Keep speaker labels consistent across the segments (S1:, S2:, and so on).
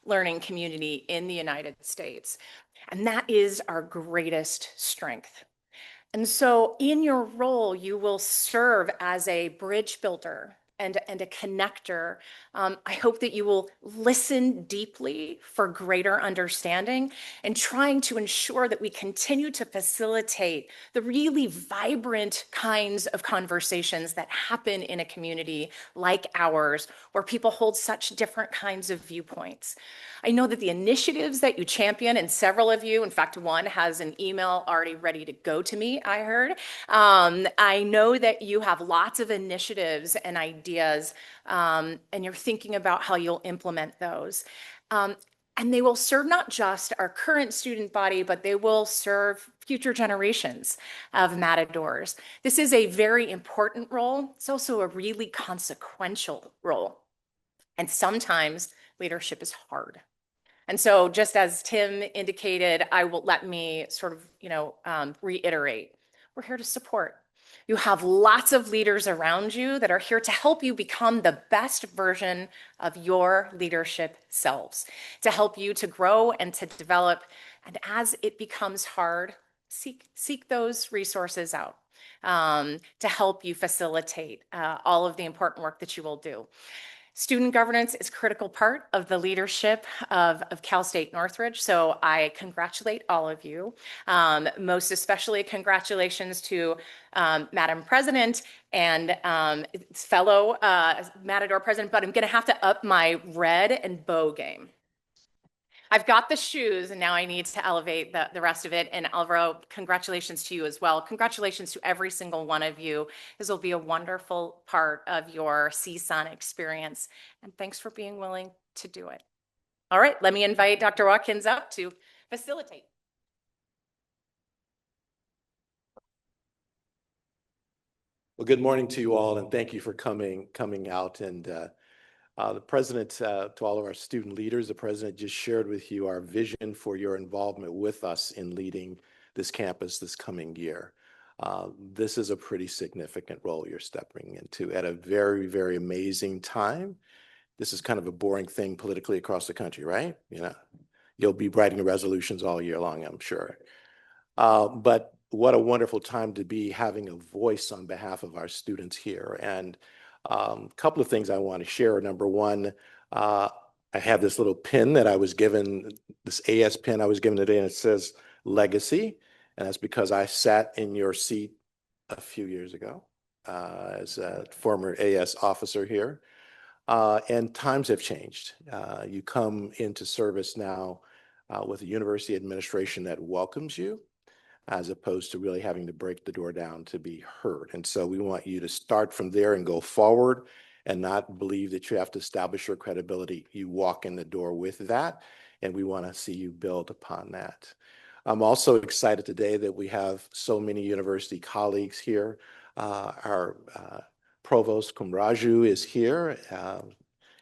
S1: learning community in the United States. And that is our greatest strength. And so in your role, you will serve as a bridge builder and a connector. I hope that you will listen deeply for greater understanding and trying to ensure that we continue to facilitate the really vibrant kinds of conversations that happen in a community like ours, where people hold such different kinds of viewpoints. I know that the initiatives that you champion, and several of you, in fact, one has an email already ready to go to me, I heard. I know that you have lots of initiatives and ideas, and you're thinking about how you'll implement those. And they will serve not just our current student body, but they will serve future generations of Matadors. This is a very important role. It's also a really consequential role. And sometimes leadership is hard. And so just as Tim indicated, let me sort of, reiterate, we're here to support. You have lots of leaders around you that are here to help you become the best version of your leadership selves, to help you to grow and to develop. And as it becomes hard, seek those resources out to help you facilitate all of the important work that you will do. Student governance is a critical part of the leadership of Cal State Northridge, so I congratulate all of you. Most especially congratulations to Madam President and fellow Matador President, but I'm gonna have to up my red and bow game. I've got the shoes and now I need to elevate the rest of it. And Alvaro, congratulations to you as well. Congratulations to every single one of you. This will be a wonderful part of your CSUN experience. And thanks for being willing to do it. All right, let me invite Dr. Watkins up to facilitate.
S2: Well, good morning to you all, and thank you for coming out. And the president, to all of our student leaders, the president just shared with you our vision for your involvement with us in leading this campus this coming year. This is a pretty significant role you're stepping into at a very, very amazing time. This is kind of a boring thing politically across the country, right? You know, you'll be writing resolutions all year long, I'm sure. But what a wonderful time to be having a voice on behalf of our students here. And a couple of things I want to share. Number one, I have this little pin that I was given, this AS pin I was given today, and it says legacy. And that's because I sat in your seat a few years ago as a former AS officer here. And times have changed. You come into service now with a university administration that welcomes you, as opposed to really having to break the door down to be heard. And so we want you to start from there and go forward and not believe that you have to establish your credibility. You walk in the door with that, and we want to see you build upon that. I'm also excited today that we have so many university colleagues here. Our Provost Kumraju is here.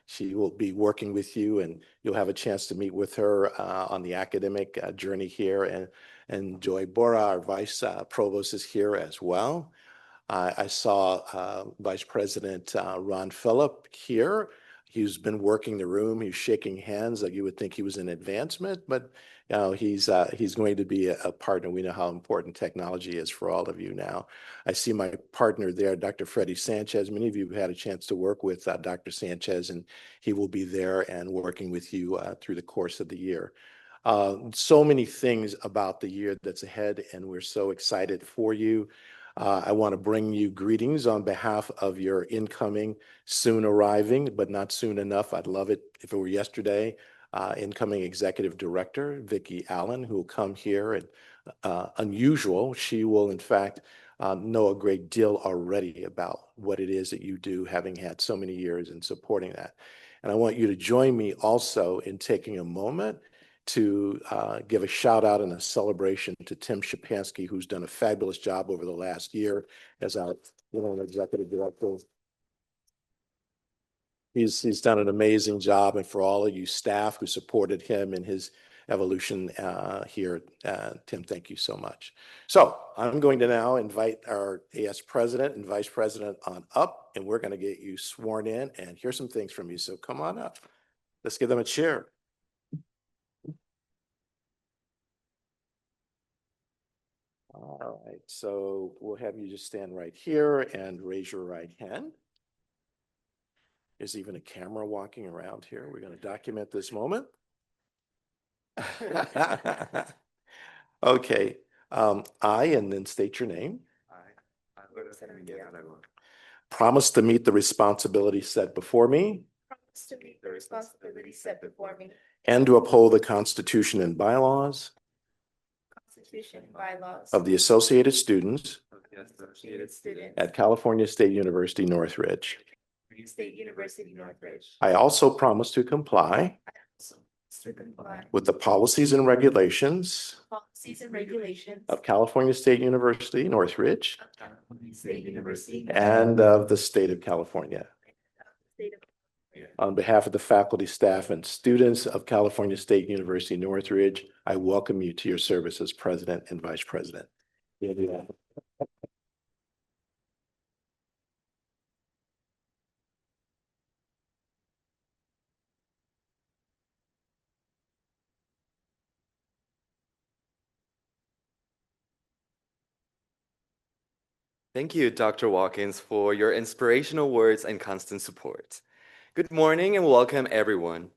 S2: She will be working with you, and you'll have a chance to meet with her on the academic journey here. And Joy Bora, our Vice Provost, is here as well. I saw Vice President Ron Phillip here. He's been working the room. He's shaking hands. Like you would think he was in advancement, but you know, he's going to be a partner. We know how important technology is for all of you now. I see my partner there, Dr. Freddie Sanchez. Many of you have had a chance to work with Dr. Sanchez, and he will be there and working with you through the course of the year. So many things about the year that's ahead, and we're so excited for you. I want to bring you greetings on behalf of your incoming, soon arriving, but not soon enough. I'd love it if it were yesterday. Incoming Executive Director, Vicki Allen, who will come here. And unusual, she will, in fact, know a great deal already about what it is that you do, having had so many years in supporting that. And I want you to join me also in taking a moment to give a shout out and a celebration to Tim Shapansky, who's done a fabulous job over the last year as our executive director. He's done an amazing job, and for all of you staff who supported him in his evolution here, Tim, thank you so much. So I'm going to now invite our AS President and Vice President on up, and we're going to get you sworn in and hear some things from you. So come on up. Let's give them a cheer. All right, so we'll have you just stand right here and raise your right hand. There's even a camera walking around here. We're going to document this moment. Okay, I, and then state your name, promise to meet the responsibilities set before me
S3: Promise to meet the responsibilities set before me,
S2: and to uphold the Constitution and bylaws
S3: Constitution and bylaws
S2: of the Associated Students
S3: Associated Students
S2: at California State University, Northridge.
S3: State University, Northridge.
S2: I also promise to comply
S3: To comply
S2: with the policies and regulations
S3: policies and regulations
S2: of California State University, Northridge,
S3: of California State University
S2: and of the state of California.
S3: State of
S2: On behalf of the faculty, staff, and students of California State University, Northridge, I welcome you to your service as president and vice president. Yeah.
S4: Thank you, Dr. Watkins, for your inspirational words and constant support. Good morning and welcome, everyone.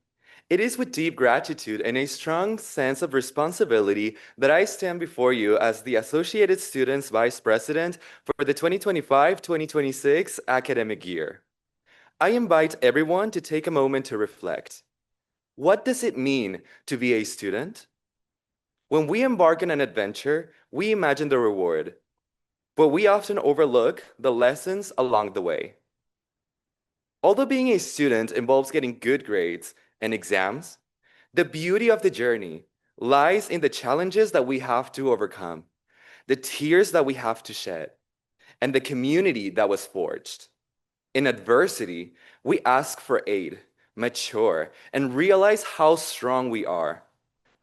S4: It is with deep gratitude and a strong sense of responsibility that I stand before you as the Associated Students Vice President for the 2025-2026 academic year. I invite everyone to take a moment to reflect. What does it mean to be a student? When we embark on an adventure, we imagine the reward, but we often overlook the lessons along the way. Although being a student involves getting good grades and exams, the beauty of the journey lies in the challenges that we have to overcome, the tears that we have to shed, and the community that was forged. In adversity, we ask for aid, mature, and realize how strong we are.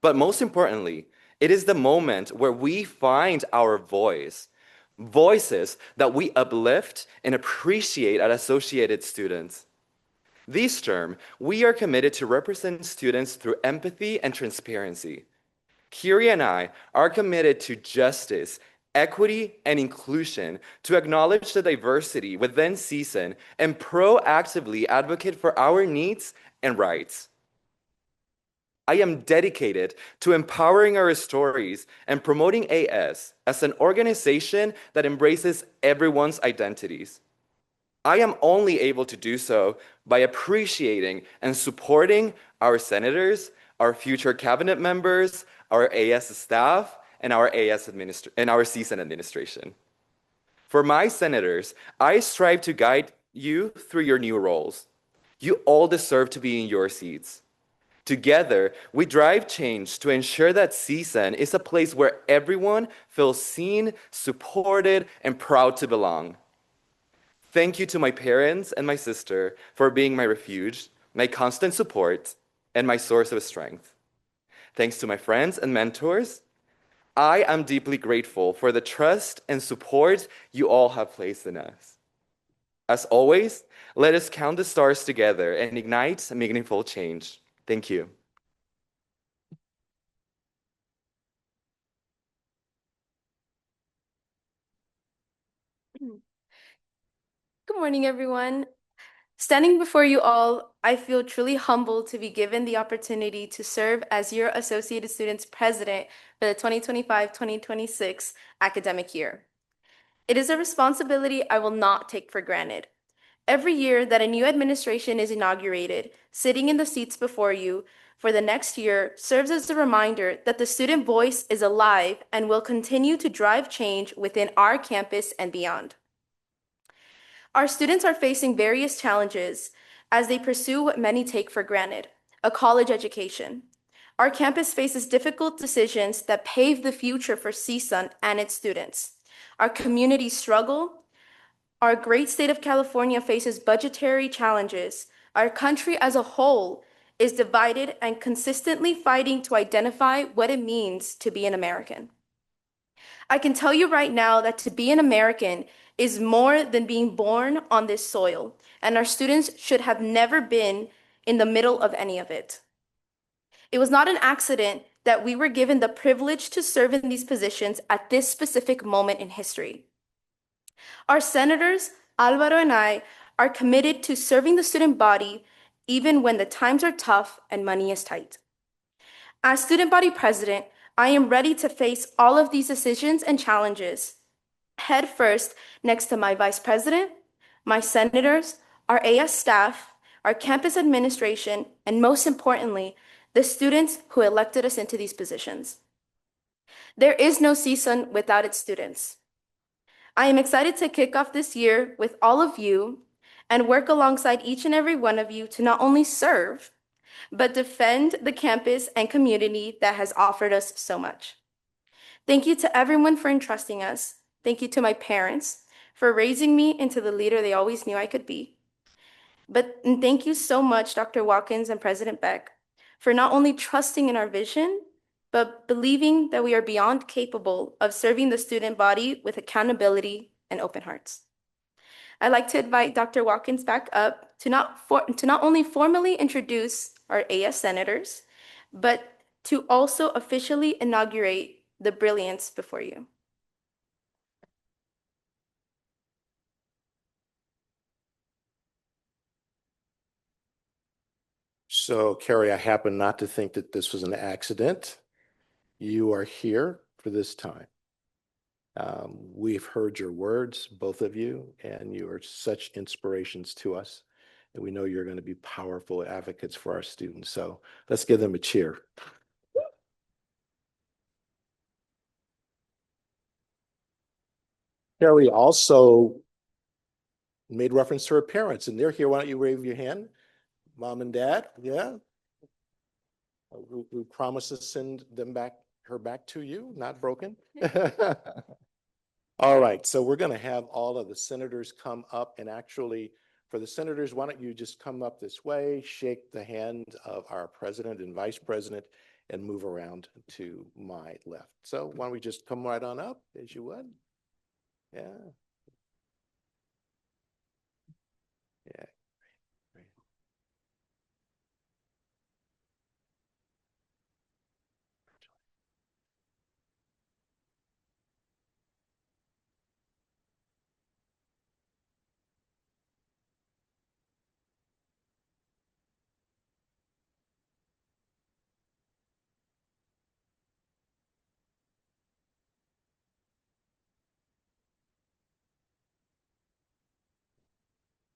S4: But most importantly, it is the moment where we find our voice, voices that we uplift and appreciate as Associated Students. This term, we are committed to represent students through empathy and transparency. Kiri and I are committed to justice, equity, and inclusion, to acknowledge the diversity within CSUN and proactively advocate for our needs and rights. I am dedicated to empowering our stories and promoting AS as an organization that embraces everyone's identities. I am only able to do so by appreciating and supporting our senators, our future cabinet members, our AS staff, and our CSUN administration. For my senators, I strive to guide you through your new roles. You all deserve to be in your seats. Together, we drive change to ensure that CSUN is a place where everyone feels seen, supported, and proud to belong. Thank you to my parents and my sister for being my refuge, my constant support, and my source of strength. Thanks to my friends and mentors, I am deeply grateful for the trust and support you all have placed in us. As always, let us count the stars together and ignite meaningful change. Thank you.
S3: Good morning, everyone. Standing before you all, I feel truly humbled to be given the opportunity to serve as your Associated Students President for the 2025-2026 academic year. It is a responsibility I will not take for granted. Every year that a new administration is inaugurated, sitting in the seats before you for the next year serves as a reminder that the student voice is alive and will continue to drive change within our campus and beyond. Our students are facing various challenges as they pursue what many take for granted, a college education. Our campus faces difficult decisions that pave the future for CSUN and its students. Our communities struggle. Our great state of California faces budgetary challenges. Our country as a whole is divided and consistently fighting to identify what it means to be an American. I can tell you right now that to be an American is more than being born on this soil, and our students should have never been in the middle of any of it. It was not an accident that we were given the privilege to serve in these positions at this specific moment in history. Our senators, Alvaro and I, are committed to serving the student body even when the times are tough and money is tight. As student body president, I am ready to face all of these decisions and challenges head first next to my vice president, my senators, our AS staff, our campus administration, and most importantly, the students who elected us into these positions. There is no CSUN without its students. I am excited to kick off this year with all of you and work alongside each and every one of you to not only serve, but defend the campus and community that has offered us so much. Thank you to everyone for entrusting us. Thank you to my parents for raising me into the leader they always knew I could be. And thank you so much, Dr. Watkins and President Beck, for not only trusting in our vision, but believing that we are beyond capable of serving the student body with accountability and open hearts. I'd like to invite Dr. Watkins back up to not only formally introduce our AS senators, but to also officially inaugurate the brilliance before you.
S2: So, Carrie, I happen not to think that this was an accident. You are here for this time. We've heard your words, both of you, and you are such inspirations to us. And we know you're going to be powerful advocates for our students. So let's give them a cheer. Carrie also made reference to her parents, and they're here. Why don't you wave your hand? Mom and Dad, yeah. We promise to send her back to you, not broken. All right, so we're going to have all of the senators come up, and actually, for the senators, why don't you just come up this way, shake the hand of our president and vice president, and move around to my left. So why don't we just come right on up, as you would? Yeah. Yeah. Great.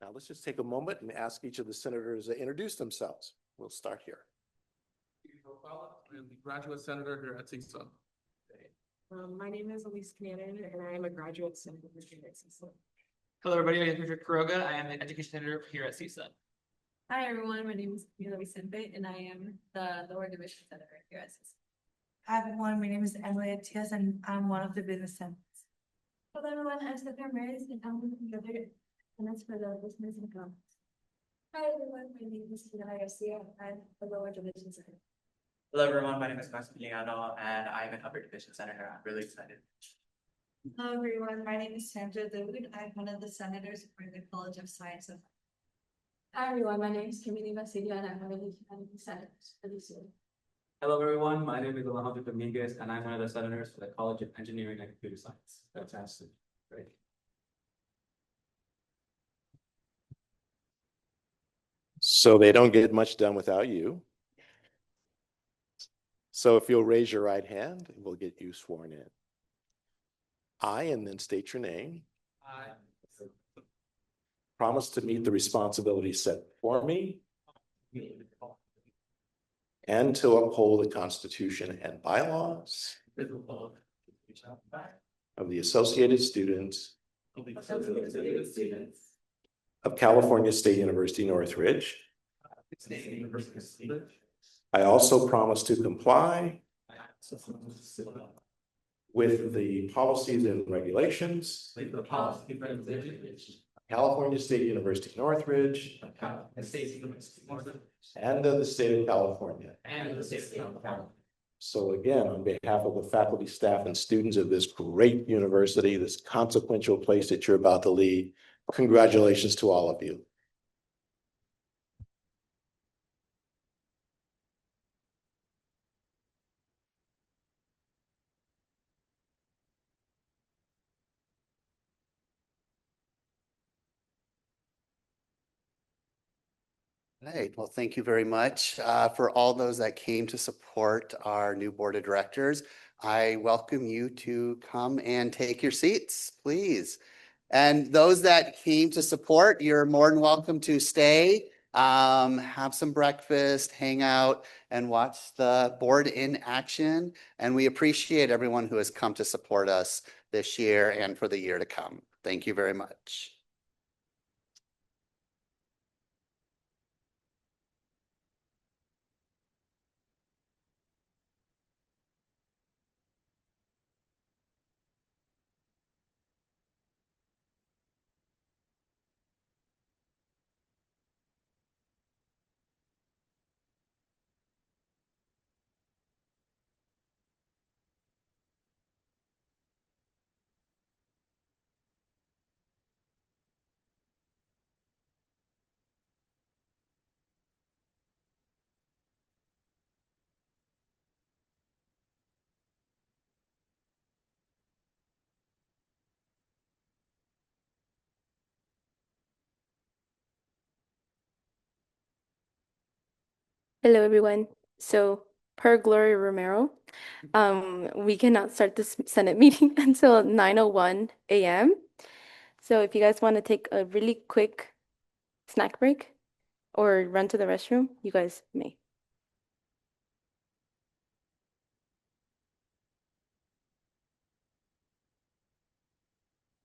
S2: Now let's just take a moment and ask each of the senators to introduce themselves. We'll start here.
S5: I'm the graduate senator here at CSUN.
S6: My name is Elise Cannon, and I am a graduate senator here at CSUN.
S7: Hello, everybody. My name is Richard Quiroga. I am the education senator here at CSUN.
S6: Hi, everyone. My name is Camila Vicente, and I am the lower division senator here at CSUN.
S8: Hi, everyone. My name is Emily Atias, and I'm one of the business senators.
S6: Hello, everyone. I'm Stephanie Ramirez, and I'm the other, and that's for the business and comments. Hi, everyone. My name is Tina Garcia. I'm the lower division senator.
S7: Hello, everyone. My name is Maximiliano, and I'm an upper division senator. I'm really excited.
S8: Hello, everyone. My name is Sandra Dawood. I'm one of the senators for the College of Science and
S6: Hi, everyone. My name is Kimberly Basilio, and I'm one of the senators for this year.
S9: Hello, everyone. My name is Alejandro Dominguez, and I'm one of the senators for the College of Engineering and Computer Science. Fantastic. Great.
S2: So they don't get much done without you. So if you'll raise your right hand, we'll get you sworn in. I, and then state your name, promise to meet the responsibilities set before me and to uphold the Constitution and bylaws of the Associated Students of California State University, Northridge. I also promise to comply with the policies and regulations of California State University, Northridge, and of the state of California. So again, on behalf of the faculty, staff, and students of this great university, this consequential place that you're about to lead, congratulations to all of you.
S10: Right. Well, thank you very much for all those that came to support our new board of directors. I welcome you to come and take your seats, please. And those that came to support, you're more than welcome to stay, have some breakfast, hang out, and watch the board in action. And we appreciate everyone who has come to support us this year and for the year to come. Thank you very much.
S3: Hello, everyone. So, per Gloria Romero, we cannot start this Senate meeting until 9:01 a.m. So if you guys want to take a really quick snack break or run to the restroom, you guys may.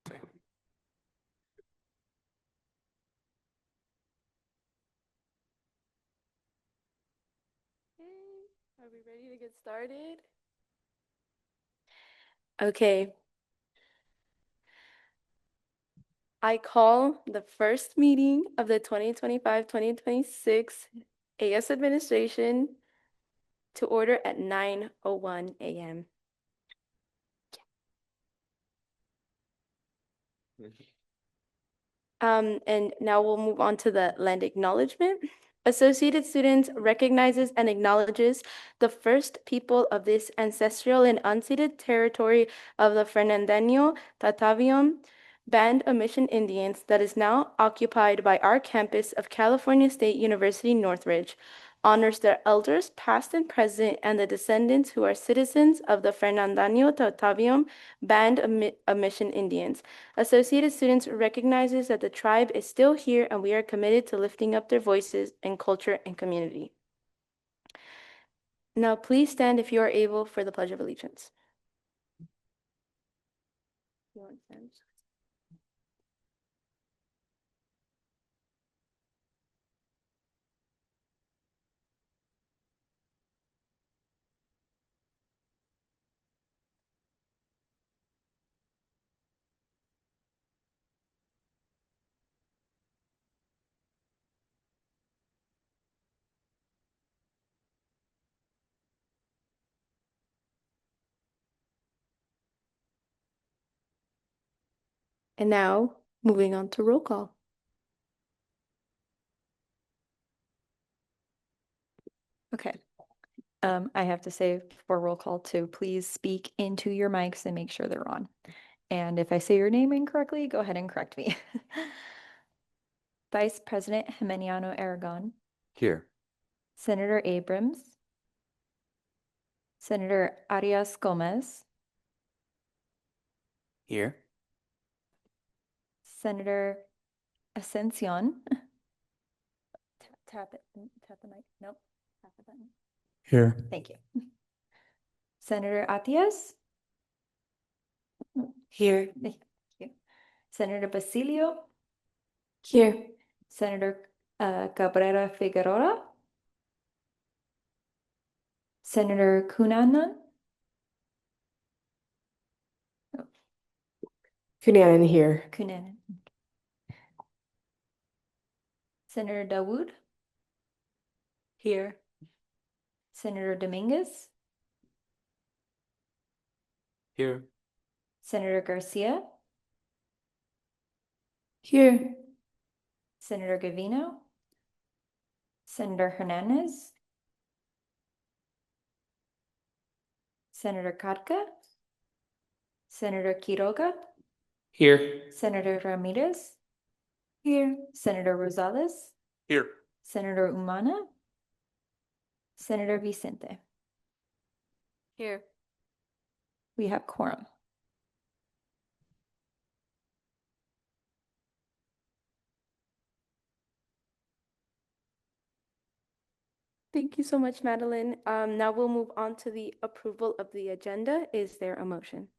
S3: Okay, are we ready to get started? Okay. I call the first meeting of the 2025-2026 AS administration to order at 9:01 a.m. And now we'll move on to the land acknowledgement. Associated Students recognizes and acknowledges the first people of this ancestral and unceded territory of the Fernandino Tataviam Band of Mission Indians that is now occupied by our campus of California State University Northridge, honors their elders past and present and the descendants who are citizens of the Fernandino Tataviam Band of Mission Indians. Associated Students recognizes that the tribe is still here and we are committed to lifting up their voices in culture and community. Now, please stand if you are able for the Pledge of Allegiance. You want to stand? And now, moving on to roll call.
S11: Okay. I have to say for roll call to please speak into your mics and make sure they're on. And if I say your name incorrectly, go ahead and correct me. Vice President Jimeniano Aragon,
S4: Here.
S11: Senator Abrams, Senator Arias Gomez,
S4: Here.
S11: Senator Ascension. Tap the mic. Nope. Tap the button.
S9: Here.
S11: Thank you. Senator Atias.
S3: Here.
S11: Thank you. Senator Basilio.
S3: Here.
S11: Senator Cabrera Figueroa. Senator Cunanan.
S3: Cunanan here.
S11: Cunanan. Senator Dawood.
S3: Here.
S11: Senator Dominguez.
S9: Here.
S11: Senator Garcia.
S3: Here.
S11: Senator Gavino. Senator Hernandez. Senator Katka. Senator Quiroga.
S9: Here.
S11: Senator Ramirez.
S3: Here.
S11: Senator Rosales.
S9: Here.
S11: Senator Umana, Senator Vicente.
S3: Here.
S11: We have quorum.
S3: Thank you so much, Madeline. Now we'll move on to the approval of the agenda. Is there a motion?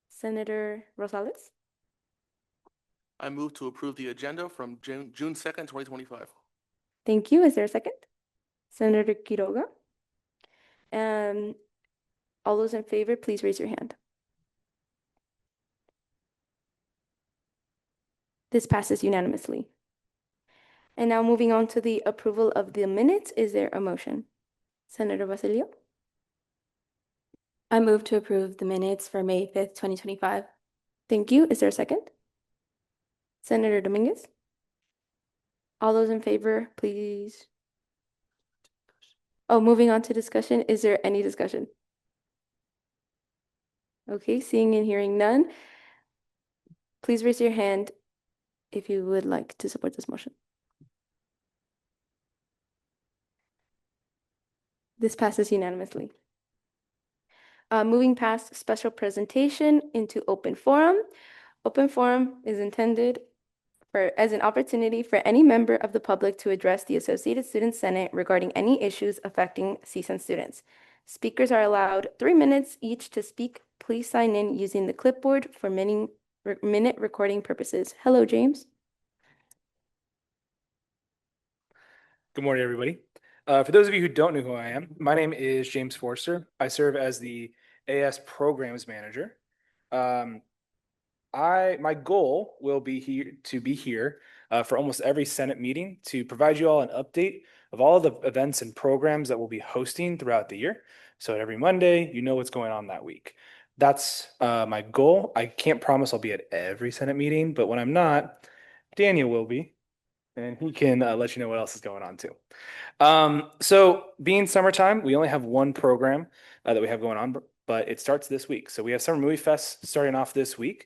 S3: Senator Rosales?
S5: I move to approve the agenda from June 2nd, 2025.
S3: Thank you. Is there a second? Senator Quiroga? All those in favor, please raise your hand. This passes unanimously. And now moving on to the approval of the minutes, is there a motion? Senator Basilio?
S12: I move to approve the minutes for May 5th, 2025.
S3: Thank you. Is there a second? Senator Dominguez? All those in favor, please. Oh, moving on to discussion. Is there any discussion? Okay, seeing and hearing none. Please raise your hand if you would like to support this motion. This passes unanimously. Moving past special presentation into open forum. Open forum is intended as an opportunity for any member of the public to address the Associated Student Senate regarding any issues affecting CSUN students. Speakers are allowed 3 minutes each to speak. Please sign in using the clipboard for minute recording purposes. Hello, James.
S13: Good morning, everybody. For those of you who don't know who I am, my name is James Forster. I serve as the AS Programs Manager. My goal will be here for almost every Senate meeting to provide you all an update of all of the events and programs that we'll be hosting throughout the year. So every Monday, you know what's going on that week. That's my goal. I can't promise I'll be at every Senate meeting, but when I'm not, Daniel will be, and he can let you know what else is going on too. So being summertime, we only have one program that we have going on, but it starts this week. So we have Summer Movie Fest starting off this week.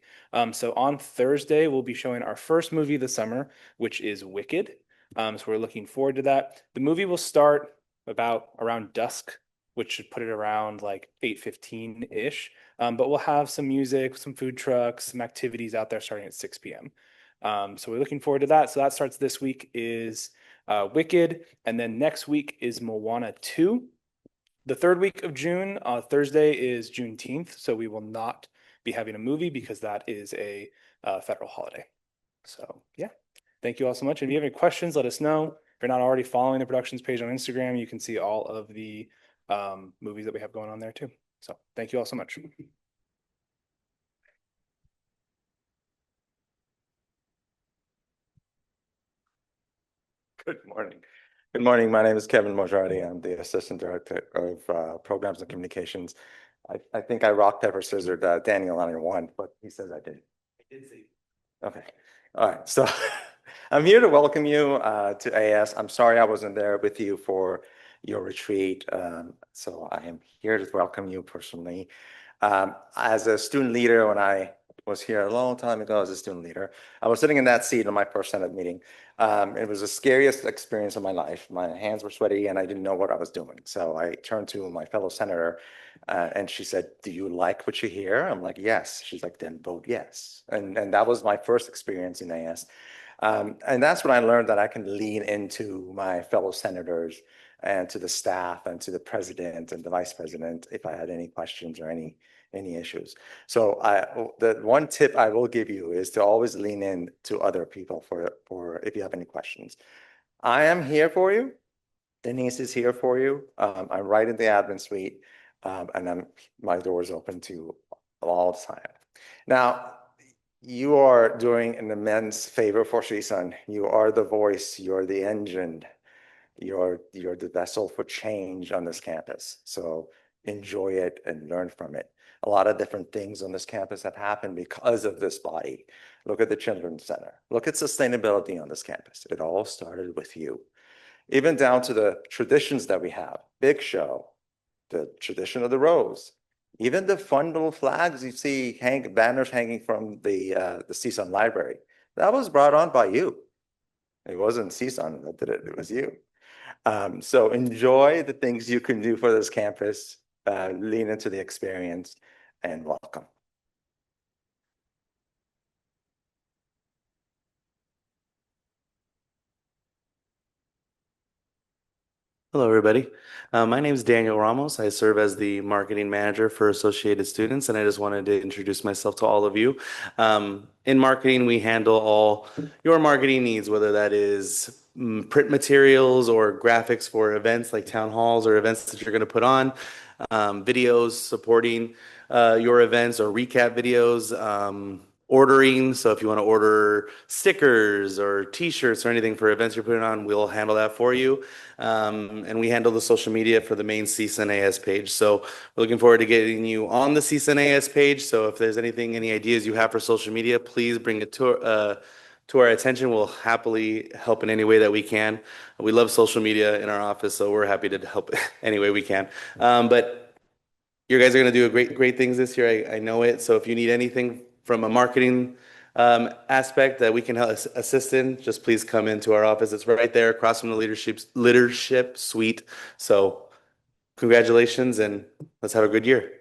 S13: So on Thursday, we'll be showing our first movie of the summer, which is Wicked. So we're looking forward to that. The movie will start around dusk, which should put it around like 8:15-ish. But we'll have some music, some food trucks, some activities out there starting at 6 p.m. So we're looking forward to that. So that starts this week is Wicked. And then next week is Moana 2. The third week of June, Thursday is Juneteenth. So we will not be having a movie because that is a federal holiday. So yeah, thank you all so much. If you have any questions, let us know. If you're not already following the productions page on Instagram, you can see all of the movies that we have going on there too. So thank you all so much.
S14: Good morning. Good morning. My name is Kevin Mojardi. I'm the Assistant Director of Programs and Communications. I think I rock, paper, scissors Daniel on your one, but he says I didn't. I did see. Okay. All right. So I'm here to welcome you to AS. I'm sorry I wasn't there with you for your retreat. So I am here to welcome you personally. As a student leader, when I was here a long time ago as a student leader, I was sitting in that seat in my first Senate meeting. It was the scariest experience of my life. My hands were sweaty and I didn't know what I was doing. So I turned to my fellow senator and she said, "Do you like what you hear?" I'm like, "Yes." She's like, "Then vote yes." And that was my first experience in AS. And that's when I learned that I can lean into my fellow senators and to the staff and to the president and the vice president if I had any questions or any issues. So the one tip I will give you is to always lean in to other people for if you have any questions. I am here for you. Denise is here for you. I'm right in the admin suite, and my door is open to you all the time. Now, you are doing an immense favor for CSUN. You are the voice. You're the engine. You're the vessel for change on this campus. So enjoy it and learn from it. A lot of different things on this campus have happened because of this body. Look at the Children's Center. Look at sustainability on this campus. It all started with you. Even down to the traditions that we have. Big Show, the tradition of the rose. Even the fun little flags you see, banners hanging from the CSUN library. That was brought on by you. It wasn't CSUN that did it, it was you. So enjoy the things you can do for this campus, lean into the experience, and welcome.
S15: Hello, everybody. My name is Daniel Ramos. I serve as the marketing manager for Associated Students, and I just wanted to introduce myself to all of you. In marketing, we handle all your marketing needs, whether that is print materials or graphics for events like town halls or events that you're going to put on, videos supporting your events or recap videos. Ordering. So if you want to order stickers or t-shirts or anything for events you're putting on, we'll handle that for you. And we handle the social media for the main CSUN-AS page. So we're looking forward to getting you on the CSUN-AS page. So if there's anything, any ideas you have for social media, please bring it to our attention. We'll happily help in any way that we can. We love social media in our office, so we're happy to help any way we can. But you guys are going to do great things this year. I know it. So if you need anything from a marketing aspect that we can help assist in, just please come into our office. It's right there across from the leadership suite. So congratulations and let's have a good year.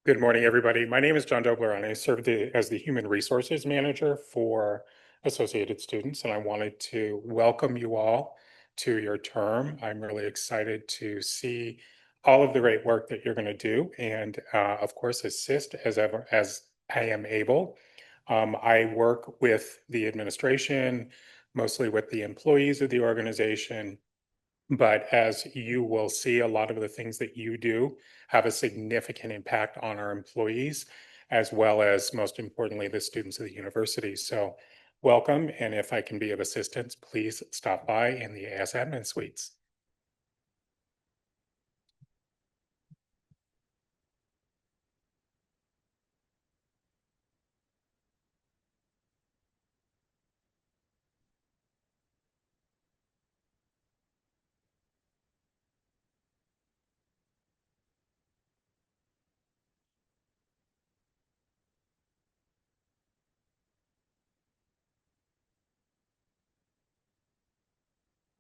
S16: Good morning, everybody. My name is John Dobler, and I serve as the Human Resources Manager for Associated Students, and I wanted to welcome you all to your term. I'm really excited to see all of the great work that you're going to do and, of course, assist as I am able. I work with the administration, mostly with the employees of the organization. But as you will see, a lot of the things that you do have a significant impact on our employees, as well as, most importantly, the students of the university. So welcome, and if I can be of assistance, please stop by in the AS Admin Suites.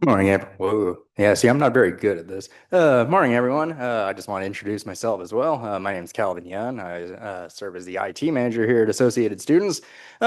S17: Morning, whoa. Yeah, see, I'm not very good at this. Morning, everyone. I just want to introduce myself as well. My name is Calvin Young. I serve as the IT manager here at Associated Students.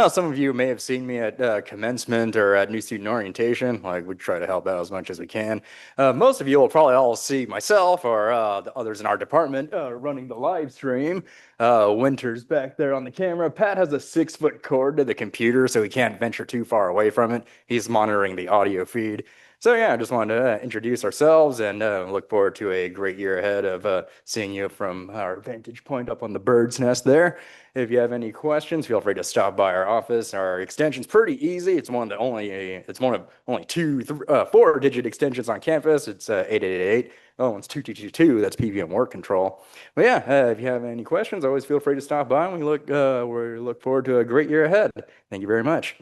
S17: Some of you may have seen me at commencement or at new student orientation. Like, we try to help out as much as we can. Most of you will probably all see myself or the others in our department running the live stream. Winter's back there on the camera. Pat has a 6-foot cord to the computer, so he can't venture too far away from it. He's monitoring the audio feed. So yeah, I just wanted to introduce ourselves and look forward to a great year ahead of seeing you from our vantage point up on the bird's nest there. If you have any questions, feel free to stop by our office. Our extension's pretty easy. It's one of only 4-digit extensions on campus. It's 8888. The other one's 2222. That's PVM work control. But yeah, if you have any questions, always feel free to stop by. And we look forward to a great year ahead. Thank you very much.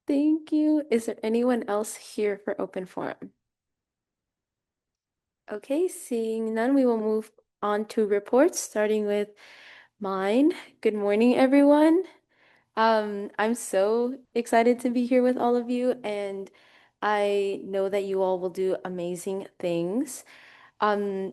S3: Thank you. Is there anyone else here for open forum? Okay, seeing none, we will move on to reports, starting with mine. Good morning, everyone. I'm so excited to be here with all of you, and I know that you all will do amazing things. Our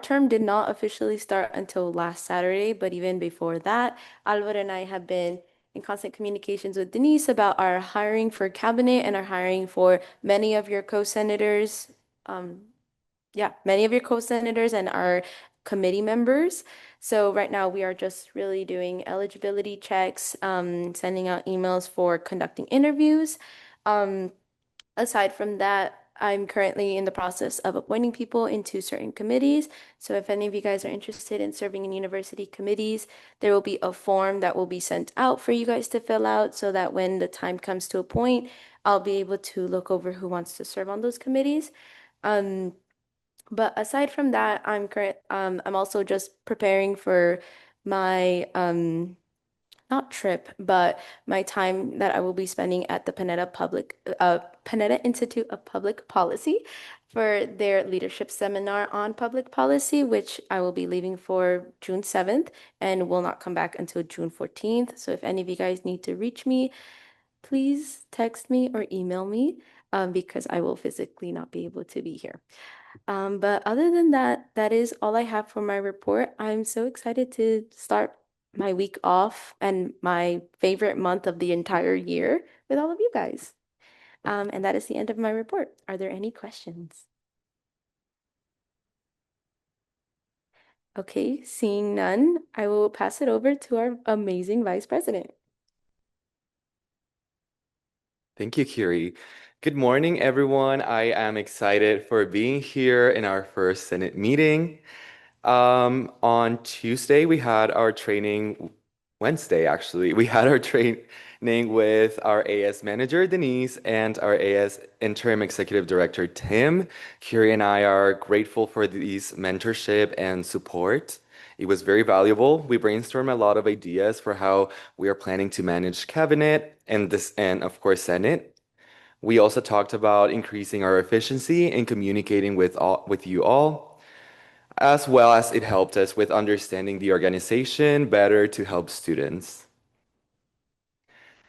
S3: term did not officially start until last Saturday, but even before that, Alvaro and I have been in constant communications with Denise about our hiring for cabinet and our hiring for many of your co-senators. Many of your co-senators and our committee members. So right now we are just really doing eligibility checks, sending out emails for conducting interviews. Aside from that,
S12: I'm currently in the process of appointing people into certain committees. So if any of you guys are interested in serving in university committees, there will be a form that will be sent out for you guys to fill out so that when the time comes to appoint, I'll be able to look over who wants to serve on those committees. But aside from that, I'm also just preparing for my not trip, but my time that I will be spending at the Panetta Institute of Public Policy for their leadership seminar on public policy, which I will be leaving for June 7th and will not come back until June 14th. So if any of you guys need to reach me, please text me or email me because I will physically not be able to be here. But other than that, that is all I have for my report. I'm so excited to start my week off and my favorite month of the entire year with all of you guys. And that is the end of my report. Are there any questions? Okay, seeing none, I will pass it over to our amazing Vice President.
S4: Thank you, Kiri. Good morning, everyone. I am excited for being here in our first Senate meeting. On Tuesday, we had our training, Wednesday, actually, we had our training with our AS manager, Denise, and our AS interim executive director, Tim. Kiri and I are grateful for these mentorship and support. It was very valuable. We brainstormed a lot of ideas for how we are planning to manage cabinet and of course, Senate. We also talked about increasing our efficiency in communicating with you all, as well as it helped us with understanding the organization better to help students.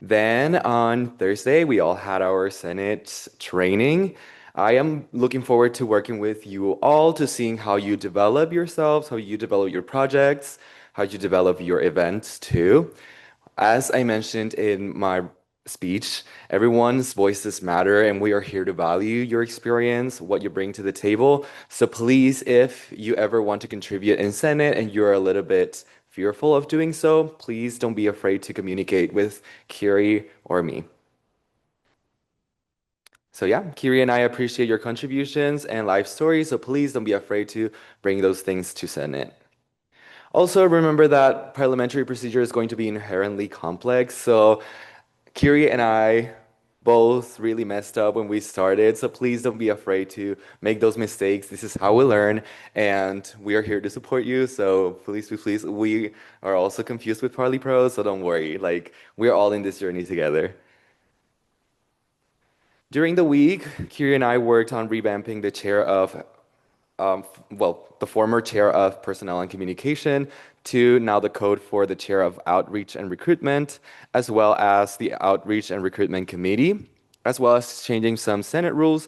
S4: Then on Thursday, we all had our Senate training. I am looking forward to working with you all to seeing how you develop yourselves, how you develop your projects, how you develop your events too. As I mentioned in my speech, everyone's voices matter, and we are here to value your experience, what you bring to the table. So please, if you ever want to contribute in Senate and you're a little bit fearful of doing so, please don't be afraid to communicate with Kiri or me. So yeah, Kiri and I appreciate your contributions and life stories, so please don't be afraid to bring those things to Senate. Also, remember that parliamentary procedure is going to be inherently complex, so Kiri and I both really messed up when we started, so please don't be afraid to make those mistakes. This is how we learn, and we are here to support you, so please, please, we are also confused with Parley Pro, so don't worry, like, we're all in this journey together. During the week, Kiri and I worked on revamping the chair of, the former chair of personnel and communication to now the code for the chair of outreach and recruitment, as well as the outreach and recruitment committee, as well as changing some Senate rules,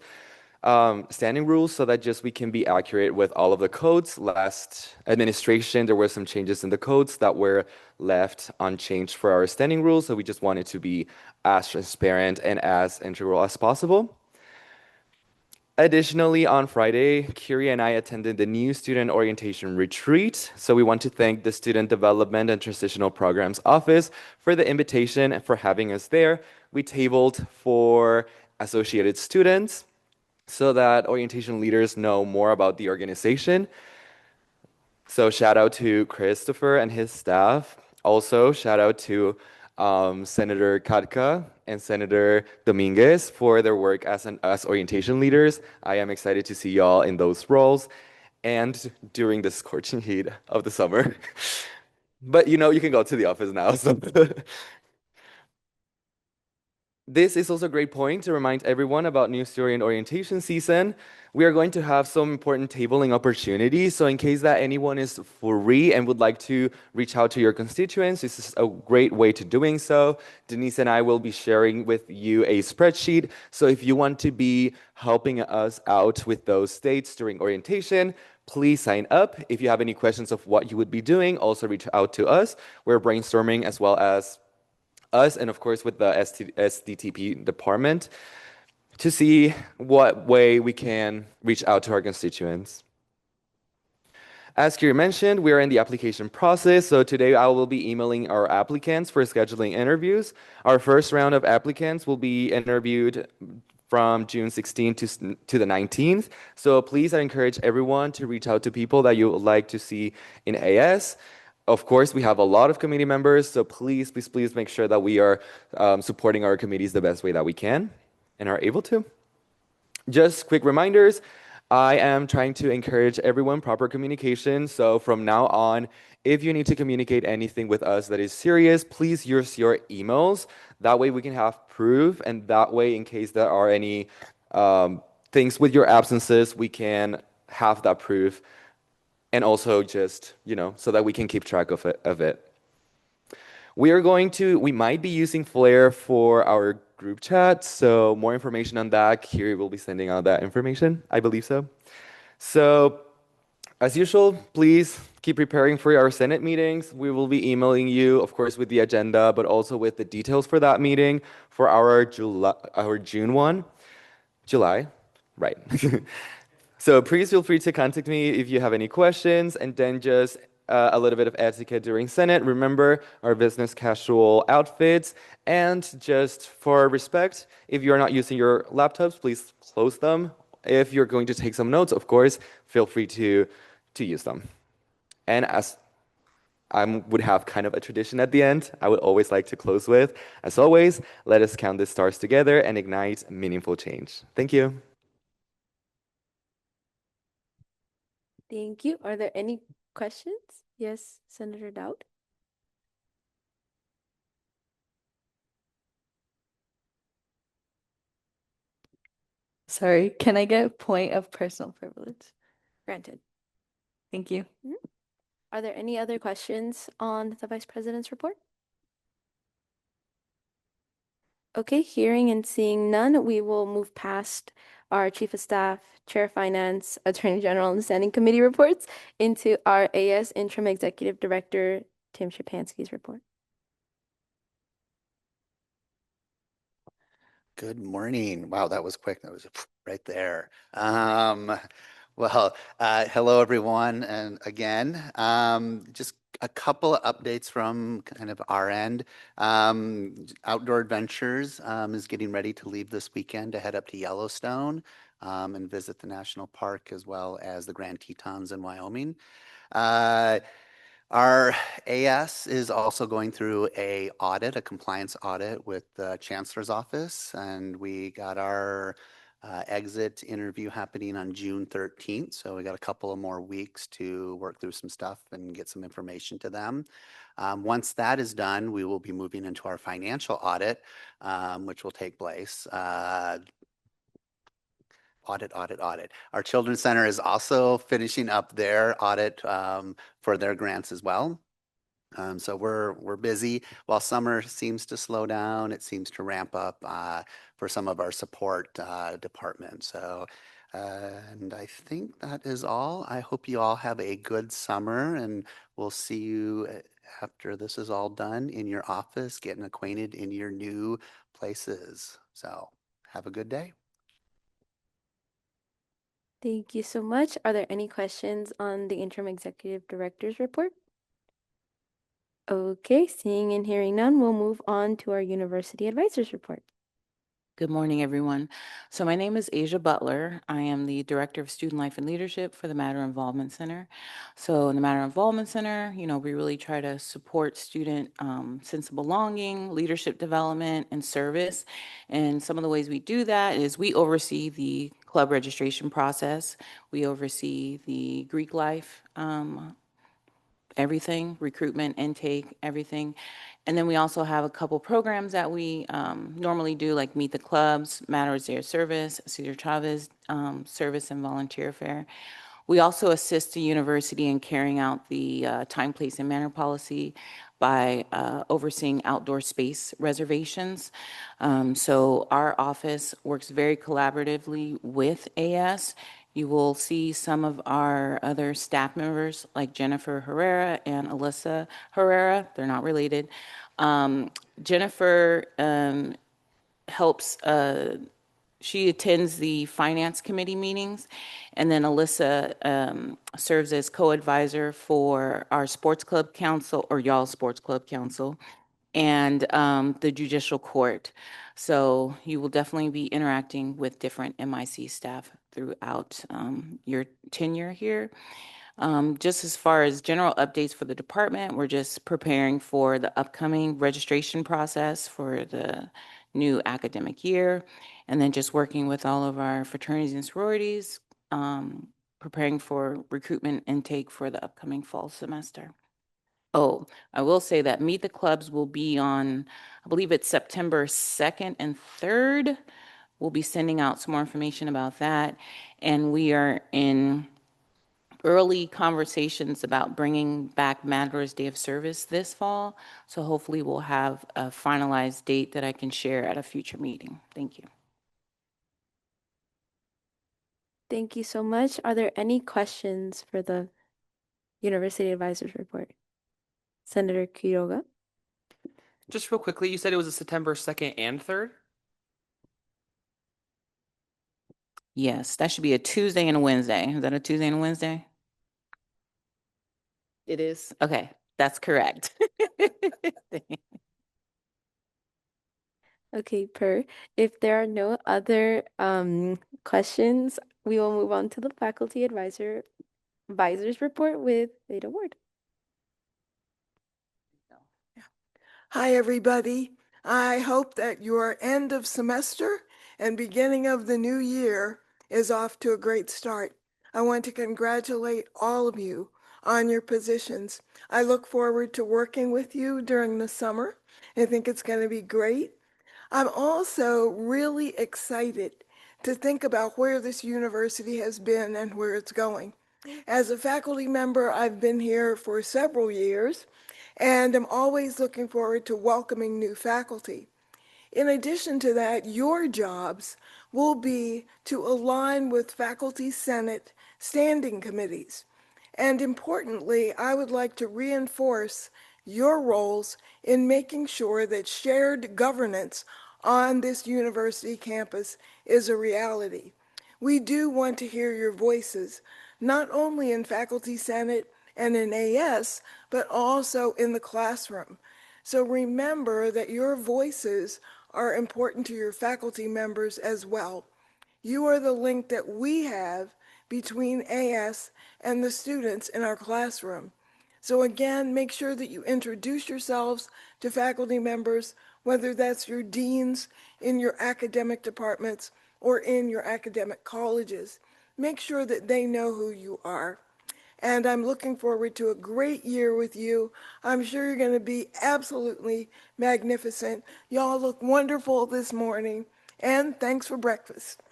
S4: standing rules, so that just we can be accurate with all of the codes. Last administration, there were some changes in the codes that were left unchanged for our standing rules, so we just wanted to be as transparent and as integral as possible. Additionally, on Friday, Kiri and I attended the new student orientation retreat. So we want to thank the Student Development and Transitional Programs Office for the invitation and for having us there. We tabled for associated students so that orientation leaders know more about the organization. So shout out to Christopher and his staff. Also, shout out to Senator Katka and Senator Dominguez for their work as orientation leaders. I am excited to see y'all in those roles and during the scorching heat of the summer. But you know, you can go to the office now. So this is also a great point to remind everyone about new student orientation season. We are going to have some important tabling opportunities. So in case that anyone is free and would like to reach out to your constituents, this is a great way to doing so. Denise and I will be sharing with you a spreadsheet. So if you want to be helping us out with those states during orientation, please sign up. If you have any questions of what you would be doing, also reach out to us. We're brainstorming as well as us and of course with the SDTP department to see what way we can reach out to our constituents. As Kiri mentioned, we are in the application process, so today I will be emailing our applicants for scheduling interviews. Our first round of applicants will be interviewed from June 16th to the 19th. So please, I encourage everyone to reach out to people that you would like to see in AS. Of course, we have a lot of committee members, so please, please, please make sure that we are supporting our committees the best way that we can and are able to. Just quick reminders, I am trying to encourage everyone proper communication. So from now on, if you need to communicate anything with us that is serious, please use your emails. That way we can have proof, and that way, in case there are any things with your absences, we can have that proof. And also just, so that we can keep track of it. We might be using Flare for our group chat, so more information on that. Kiri will be sending out that information, I believe so. So, as usual, please keep preparing for our Senate meetings. We will be emailing you, of course, with the agenda, but also with the details for that meeting for our June one. July, right. So please feel free to contact me if you have any questions, and then just a little bit of etiquette during Senate. Remember our business casual outfits, and just for respect, if you're not using your laptops, please close them. If you're going to take some notes, of course, feel free to use them. And as I would have kind of a tradition at the end, I would always like to close with, as always, let us count the stars together and ignite meaningful change. Thank you.
S12: Thank you. Are there any questions? Yes, Senator Dowd.
S11: Sorry, can I get a point of personal privilege?
S12: Granted.
S11: Thank you.
S12: Are there any other questions on the Vice President's report? Okay, hearing and seeing none, we will move past our Chief of Staff, Chair of Finance, Attorney General, and Standing Committee reports into our AS Interim Executive Director, Tim Shapansky's report.
S10: Good morning. Wow, that was quick. That was right there. Hello, everyone. And again, just a couple of updates from kind of our end. Outdoor Adventures is getting ready to leave this weekend to head up to Yellowstone and visit the national park, as well as the Grand Tetons in Wyoming. Our AS is also going through a compliance audit with the Chancellor's Office, and we got our exit interview happening on June 13th. So we got a couple of more weeks to work through some stuff and get some information to them. Once that is done, we will be moving into our financial audit, which will take place. Audit. Our Children's Center is also finishing up their audit for their grants as well. So we're busy. While summer seems to slow down, it seems to ramp up for some of our support departments. So, and I think that is all. I hope you all have a good summer, and we'll see you after this is all done in your office, getting acquainted in your new places. So have a good day.
S12: Thank you so much. Are there any questions on the Interim Executive Director's report? Okay, seeing and hearing none, we'll move on to our University Advisors report.
S18: Good morning, everyone. So my name is Asia Butler. I am the Director of Student Life and Leadership for the Matter Involvement Center. So in the Matter Involvement Center, we really try to support student sense of belonging, leadership development, and service. And some of the ways we do that is we oversee the club registration process. We oversee the Greek life, everything, recruitment, intake, everything. And then we also have a couple programs that we normally do, like Meet the Clubs, Matters There Service, Cesar Chavez Service and Volunteer Fair. We also assist the university in carrying out the time, place, and manner policy by overseeing outdoor space reservations. So our office works very collaboratively with AS. You will see some of our other staff members like Jennifer Herrera and Alyssa Herrera. They're not related. Jennifer helps, she attends the finance committee meetings, and then Alyssa serves as co-advisor for our sports club council, or y'all sports club council, and the judicial court. So you will definitely be interacting with different MIC staff throughout your tenure here. Just as far as general updates for the department, we're just preparing for the upcoming registration process for the new academic year, and then just working with all of our fraternities and sororities, preparing for recruitment intake for the upcoming fall semester. Oh, I will say that Meet the Clubs will be on, I believe it's September 2nd and 3rd. We'll be sending out some more information about that. And we are in early conversations about bringing back Matador's Day of Service this fall. So hopefully we'll have a finalized date that I can share at a future meeting. Thank you.
S12: Thank you so much. Are there any questions for the University Advisors Report? Senator Quiroga?
S19: Just real quickly, you said it was a September 2nd and 3rd?
S18: Yes, that should be a Tuesday and a Wednesday. Is that a Tuesday and a Wednesday? It is? Okay, that's correct.
S12: Okay, if there are no other questions, we will move on to the Faculty Advisors Report with Ada Ward.
S20: Hi, everybody. I hope that your end of semester and beginning of the new year is off to a great start. I want to congratulate all of you on your positions. I look forward to working with you during the summer. I think it's going to be great. I'm also really excited to think about where this university has been and where it's going. As a faculty member, I've been here for several years, and I'm always looking forward to welcoming new faculty. In addition to that, your jobs will be to align with Faculty Senate standing committees. And importantly, I would like to reinforce your roles in making sure that shared governance on this university campus is a reality. We do want to hear your voices, not only in Faculty Senate and in AS, but also in the classroom. So remember that your voices are important to your faculty members as well. You are the link that we have between AS and the students in our classroom. So again, make sure that you introduce yourselves to faculty members, whether that's your deans in your academic departments or in your academic colleges. Make sure that they know who you are. And I'm looking forward to a great year with you. I'm sure you're going to be absolutely magnificent. Y'all look wonderful this morning. And thanks for breakfast.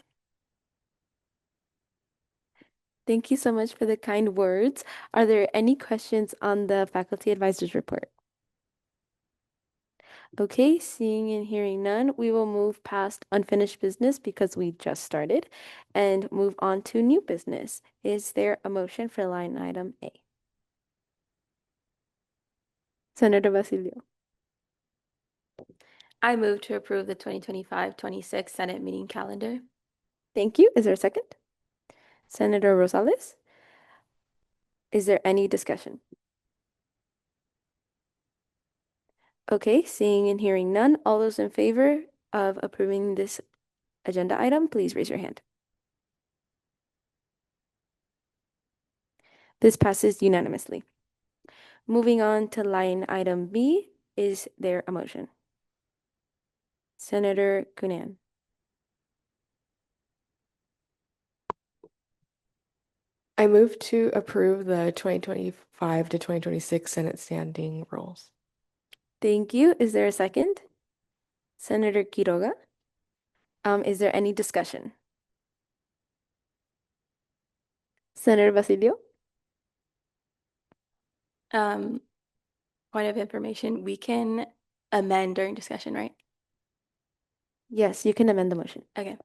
S12: Thank you so much for the kind words. Are there any questions on the Faculty Advisors Report? Okay, seeing and hearing none, we will move past unfinished business because we just started and move on to new business. Is there a motion for line item A? Senator Basilio.
S3: I move to approve the 2025-26 Senate meeting calendar.
S12: Thank you. Is there a second? Senator Rosales? Is there any discussion? Okay, seeing and hearing none, all those in favor of approving this agenda item, please raise your hand. This passes unanimously. Moving on to line item B, is there a motion? Senator Cunan.
S21: I move to approve the 2025 to 2026 Senate standing rules.
S12: Thank you. Is there a second? Senator Quiroga. Is there any discussion? Senator Basilio?
S3: Point of information, we can amend during discussion, right?
S12: Yes, you can amend the motion.
S3: Okay.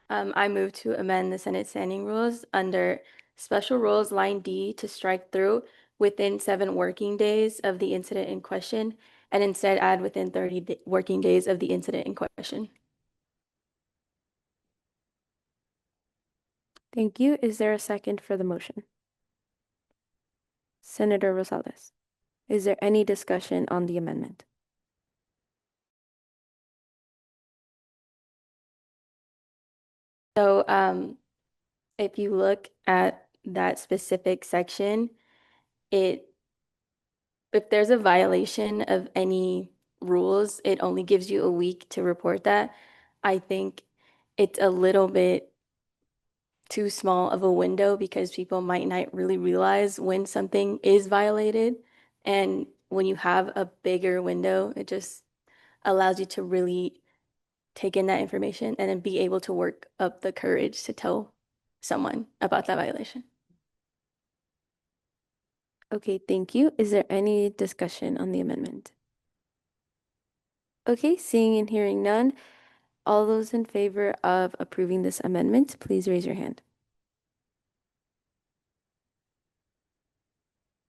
S3: I move to amend the Senate standing rules under special rules line D to strike through within 7 working days of the incident in question and instead add within 30 working days of the incident in question.
S12: Thank you. Is there a second for the motion? Senator Rosales, is there any discussion on the amendment? So, if you look at that specific section, it if there's a violation of any rules, it only gives you a week to report that. I think it's a little bit too small of a window because people might not really realize when something is violated. And when you have a bigger window, it just allows you to really take in that information and then be able to work up the courage to tell someone about that violation. Okay, thank you. Is there any discussion on the amendment? Okay, seeing and hearing none, all those in favor of approving this amendment, please raise your hand.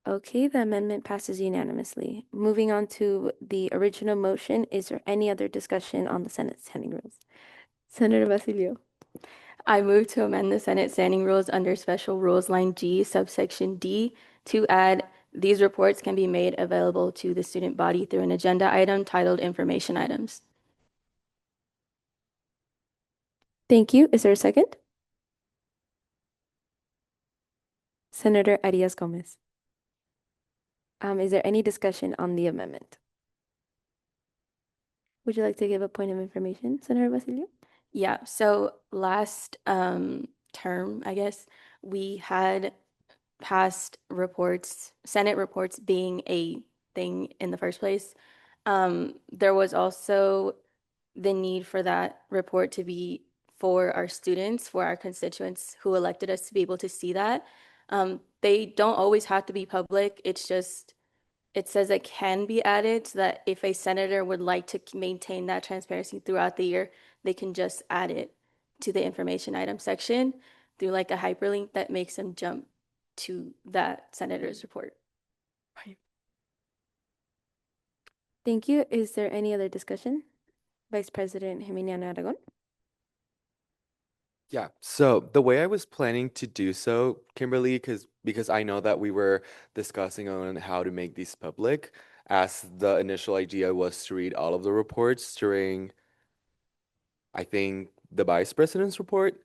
S12: Okay, the amendment passes unanimously. Moving on to the original motion, is there any other discussion on the Senate standing rules? Senator Basilio. I move to amend the Senate standing rules under Special Rules Line G, subsection D, to add these reports can be made available to the student body through an agenda item titled Information Items. Thank you. Is there a second? Senator Arias Gomez. Is there any discussion on the amendment? Would you like to give a point of information, Senator Basilio? Yeah, so last term, I guess, we had past reports, Senate reports being a thing in the first place. There was also the need for that report to be for our students, for our constituents who elected us to be able to see that. They don't always have to be public. It's just, it says it can be added so that if a senator would like to maintain that transparency throughout the year, they can just add it to the information item section through like a hyperlink that makes them jump to that senator's report. Thank you. Is there any other discussion? Vice President Geminiano Aragon.
S4: Yeah, so the way I was planning to do so, Kimberly, because I know that we were discussing on how to make these public, as the initial idea was to read all of the reports during, I think, the Vice President's report.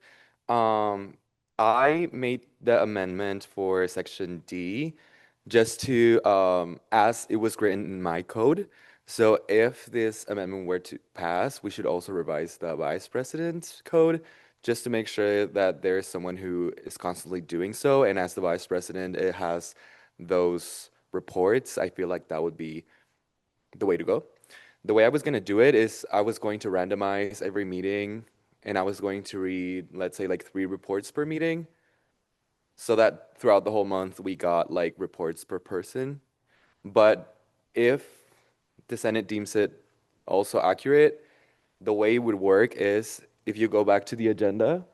S4: I made the amendment for Section D just to, as it was written in my code. So if this amendment were to pass, we should also revise the Vice President's code just to make sure that there's someone who is constantly doing so. And as the Vice President, it has those reports. I feel like that would be the way to go. The way I was going to do it is I was going to randomize every meeting and I was going to read, let's say, like 3 reports per meeting, so that throughout the whole month we got like reports per person. But if the Senate deems it also accurate, the way it would work is if you go back to the agenda,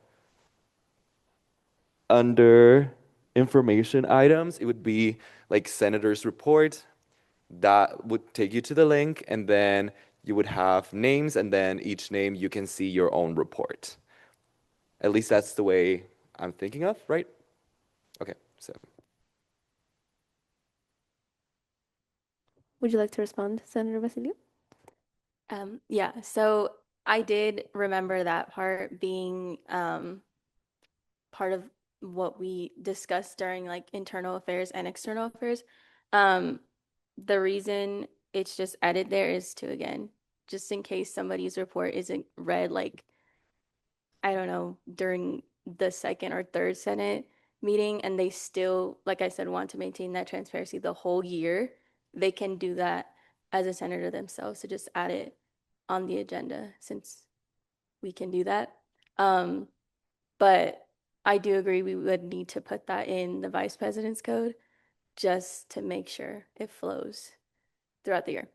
S4: under information items, it would be like Senator's report. That would take you to the link, and then you would have names, and then each name you can see your own report. At least that's the way I'm thinking of, right? Okay, so.
S12: Would you like to respond, Senator Basilio? Yeah, so I did remember that part being part of what we discussed during like internal affairs and external affairs. The reason it's just added there is to, again, just in case somebody's report isn't read, like, I don't know, during the second or third Senate meeting, and they still, like I said, want to maintain that transparency the whole year, they can do that as a senator themselves. So just add it on the agenda since we can do that. But I do agree we would need to put that in the Vice President's code just to make sure it flows throughout the year.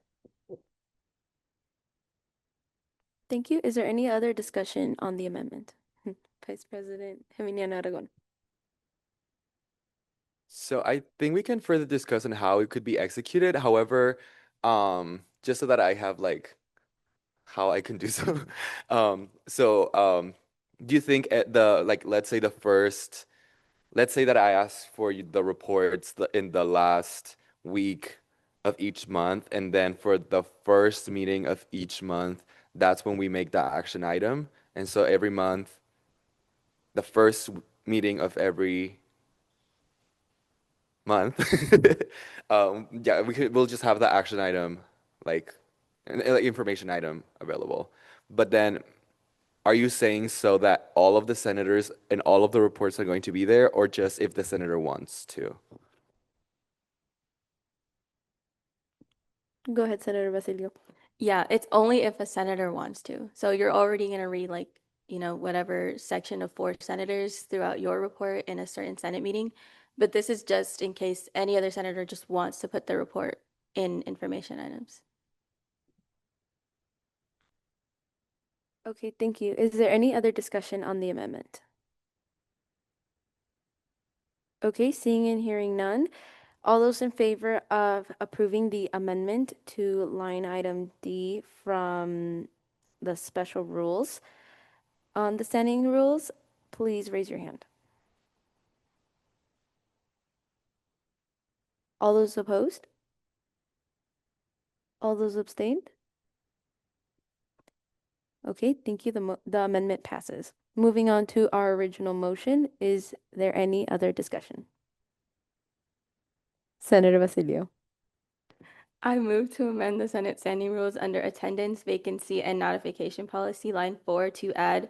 S12: Thank you. Is there any other discussion on the amendment? Vice President Geminiano Aragon.
S4: So I think we can further discuss on how it could be executed. However, just so that I have like how I can do so. Do you think at the like let's say that I asked for the reports in the last week of each month, and then for the first meeting of each month, that's when we make the action item. And so every month the first meeting of every month. Yeah, we'll just have the action item, like, like information item available. But then, are you saying so that all of the senators and all of the reports are going to be there, or just if the senator wants to?
S3: Go ahead, Senator Basilio.
S12: Yeah, it's only if a senator wants to. So you're already going to read like, whatever section of 4 senators throughout your report in a certain Senate meeting. But this is just in case any other senator just wants to put their report in information items.
S3: Okay, thank you. Is there any other discussion on the amendment? Okay, seeing and hearing none. All those in favor of approving the amendment to line item D from the special rules on the standing rules, please raise your hand. All those opposed? All those abstained? Okay, thank you. The amendment passes. Moving on to our original motion, is there any other discussion? Senator Basilio.
S12: I move to amend the Senate standing rules under attendance, vacancy, and notification policy, line 4, to add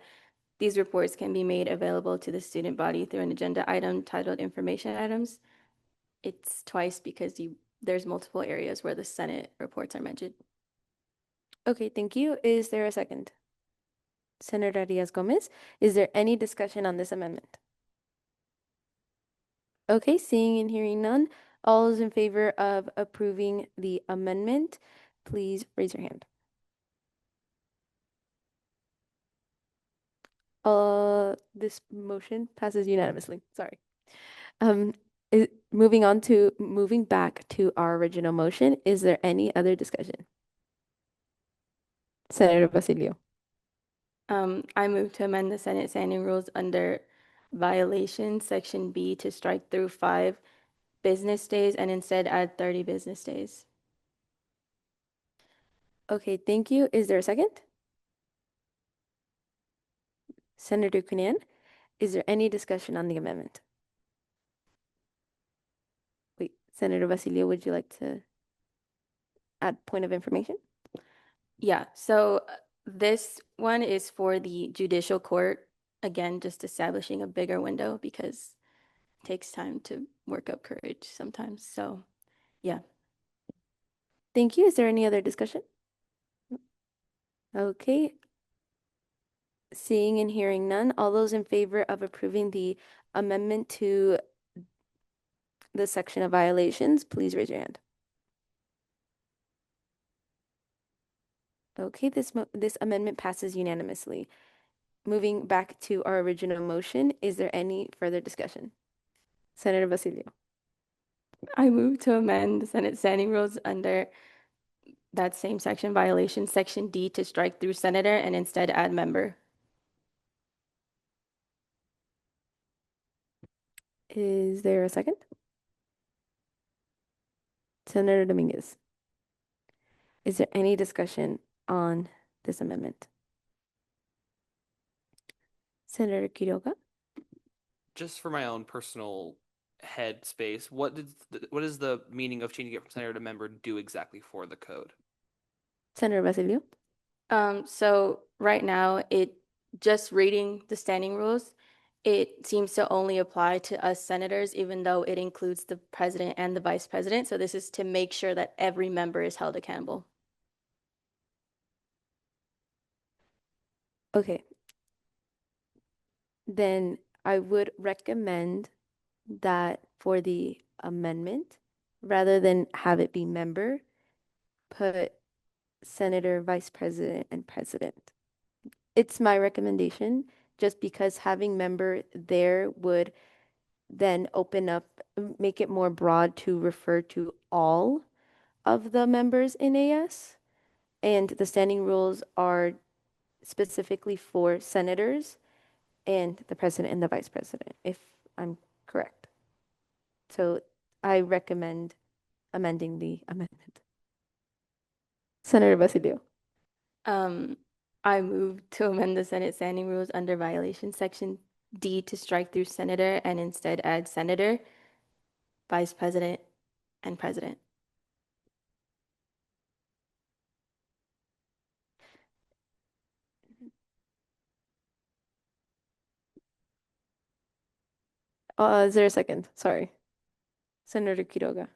S12: these reports can be made available to the student body through an agenda item titled information items. It's twice because there's multiple areas where the Senate reports are mentioned.
S3: Okay, thank you. Is there a second? Senator Diaz-Gomez, is there any discussion on this amendment? Okay, seeing and hearing none, all those in favor of approving the amendment, please raise your hand. This motion passes unanimously. Sorry. Moving back to our original motion, is there any other discussion? Senator Basilio.
S12: I move to amend the Senate standing rules under violations, section B, to strike through 5 business days and instead add 30 business days.
S3: Okay, thank you. Is there a second? Senator Kunan, is there any discussion on the amendment? Wait, Senator Basilio, would you like to add point of information?
S12: Yeah, so this one is for the judicial court. Again, just establishing a bigger window because it takes time to work up courage sometimes. So, yeah.
S3: Thank you. Is there any other discussion? Okay. Seeing and hearing none, all those in favor of approving the amendment to the section of violations, please raise your hand. Okay, this amendment passes unanimously. Moving back to our original motion, is there any further discussion? Senator Basilio.
S12: I move to amend the Senate standing rules under that same section, violation, section D, to strike through senator and instead add member.
S3: Is there a second? Senator Dominguez. Is there any discussion on this amendment? Senator Quiroga.
S19: Just for my own personal head space, what is the meaning of changing it from senator to member do exactly for the code?
S3: Senator Basilio.
S12: So right now, just reading the standing rules, it seems to only apply to us senators, even though it includes the president and the vice president. So this is to make sure that every member is held accountable.
S3: Okay. Then I would recommend that for the amendment, rather than have it be member, put senator, vice president, and president. It's my recommendation, just because having member there would then open up, make it more broad to refer to all of the members in AS. And the standing rules are specifically for senators and the president and the vice president, if I'm correct. So I recommend amending the amendment. Senator Basilio.
S12: I move to amend the Senate standing rules under violation, section D to strike through senator and instead add senator, vice president, and president. Is there a second? Sorry. Senator Quiroga.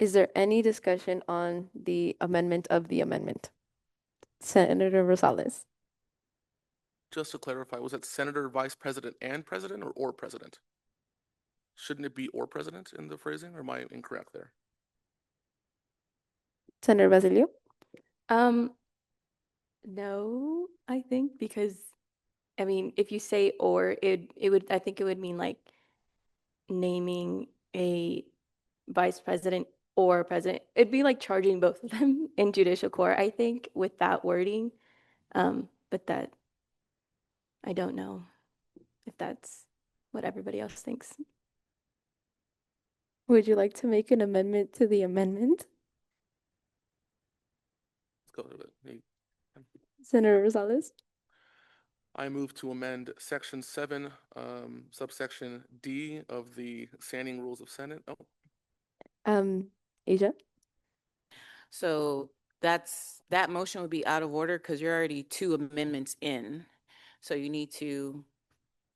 S12: Is there any discussion on the amendment of the amendment? Senator Rosales.
S5: Just to clarify, was it Senator, Vice President, and President, or President? Shouldn't it be or President in the phrasing, or am I incorrect there?
S3: Senator Basilio?
S12: No, I think because I mean, if you say or, I think it would mean like naming a vice president or president. It'd be like charging both of them in judicial court, I think, with that wording. But that, I don't know if that's what everybody else thinks.
S3: Would you like to make an amendment to the amendment?
S5: Let's go to it.
S3: Senator Rosales?
S5: I move to amend Section 7, subsection D of the Standing Rules of Senate. Oh,
S3: Asia?
S18: So that motion would be out of order because you're already 2 amendments in. So you need to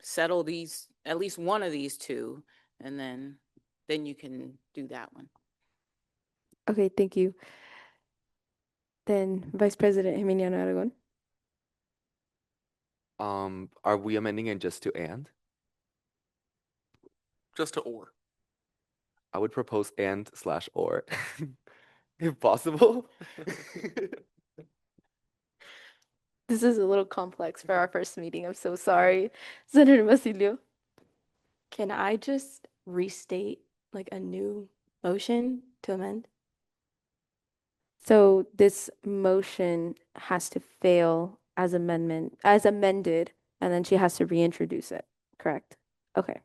S18: settle these, at least one of these 2, and then you can do that one.
S3: Okay, thank you. Then Vice President Jimeniano Aragon.
S4: Are we amending it just to and?
S5: just to or.
S4: I would propose and/or, if possible.
S3: This is a little complex for our first meeting. I'm so sorry. Senator Basilio?
S12: Can I just restate like a new motion to amend?
S3: So this motion has to fail as amended, and then she has to reintroduce it, correct? Okay.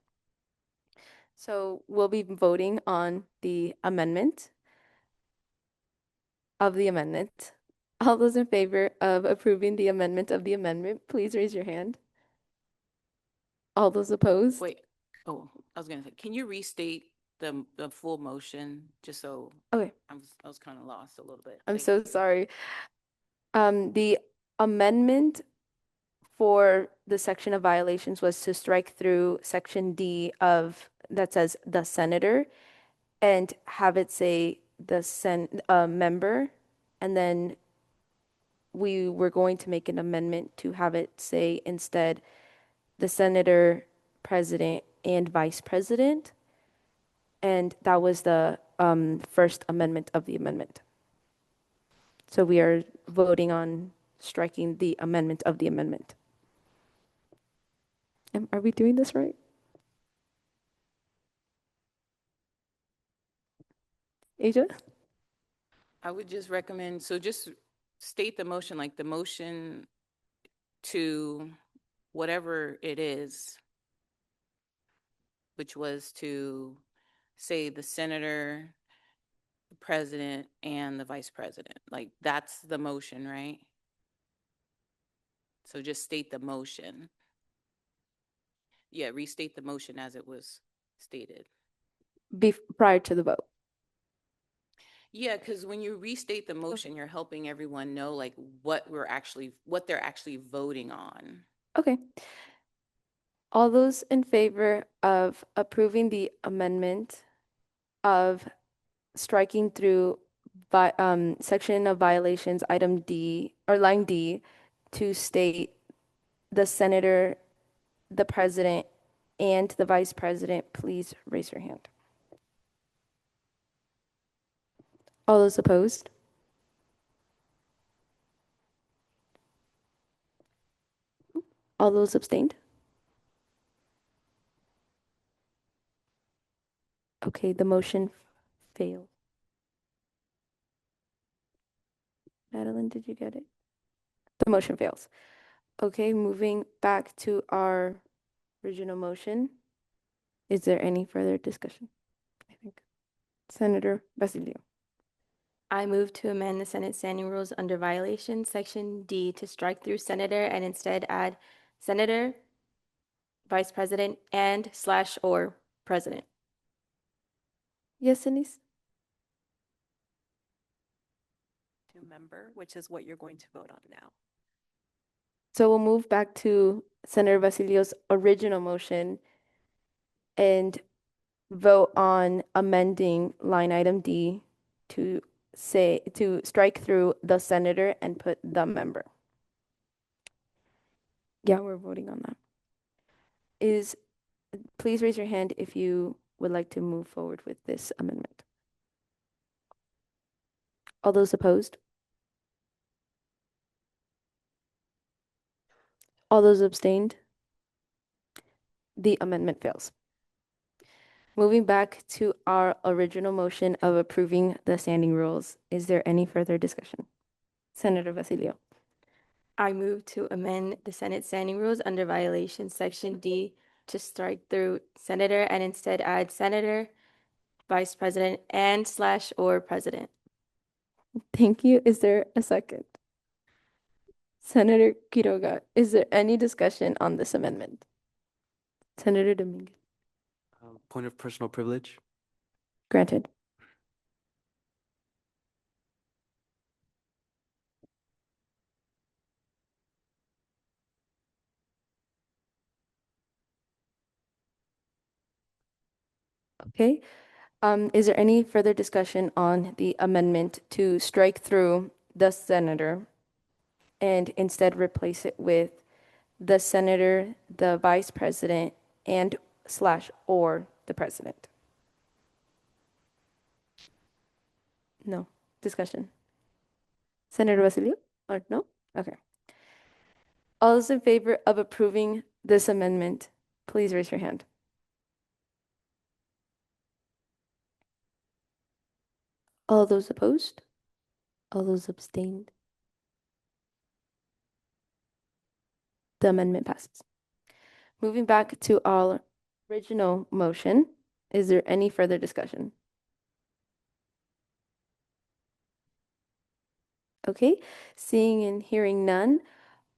S3: So we'll be voting on the amendment of the amendment. All those in favor of approving the amendment of the amendment, please raise your hand. All those opposed?
S18: Wait, I was gonna say, can you restate the full motion, just so?
S3: Okay.
S18: I was kind of lost a little bit.
S3: I'm so sorry. The amendment for the section of violations was to strike through section D of that says the senator and have it say the member, and then we were going to make an amendment to have it say instead the senator, president, and vice president. And that was the first amendment of the amendment. So we are voting on striking the amendment of the amendment. Are we doing this right? Asia?
S18: I would just recommend, so just state the motion, like the motion to whatever it is, which was to say the senator, the president, and the vice president. Like, that's the motion, right? So just state the motion. Yeah, restate the motion as it was stated.
S3: Prior to the vote.
S18: Yeah, because when you restate the motion, you're helping everyone know like what they're actually voting on.
S3: Okay. All those in favor of approving the amendment of striking through section of violations item D or line D to state the senator, the president, and the vice president, please raise your hand. All those opposed? All those abstained? Okay, the motion failed. Madeline, did you get it? The motion fails. Okay, moving back to our original motion. Is there any further discussion? I think. Senator Basilio.
S12: I move to amend the Senate Standing Rules under violation, section D, to strike through senator and instead add senator, vice president, and slash or president.
S3: Yes, Denise?
S1: To member, which is what you're going to vote on now.
S3: So we'll move back to Senator Basilio's original motion and vote on amending line item D to strike through the senator and put the member. Yeah, we're voting on that. Please raise your hand if you would like to move forward with this amendment. All those opposed? All those abstained? The amendment fails. Moving back to our original motion of approving the standing rules, is there any further discussion? Senator Basilio.
S12: I move to amend the Senate standing rules under violation section D to strike through senator and instead add senator, vice president, and slash or president.
S3: Thank you. Is there a second? Senator Quiroga, is there any discussion on this amendment? Senator Dominguez.
S15: Point of personal privilege.
S3: Granted. Okay. Is there any further discussion on the amendment to strike through the senator and instead replace it with the senator, the vice president, and slash or the president? No discussion. Senator Basilio, or no? Okay. All those in favor of approving this amendment, please raise your hand. All those opposed? All those abstained? The amendment passes. Moving back to our original motion, is there any further discussion? Okay, seeing and hearing none,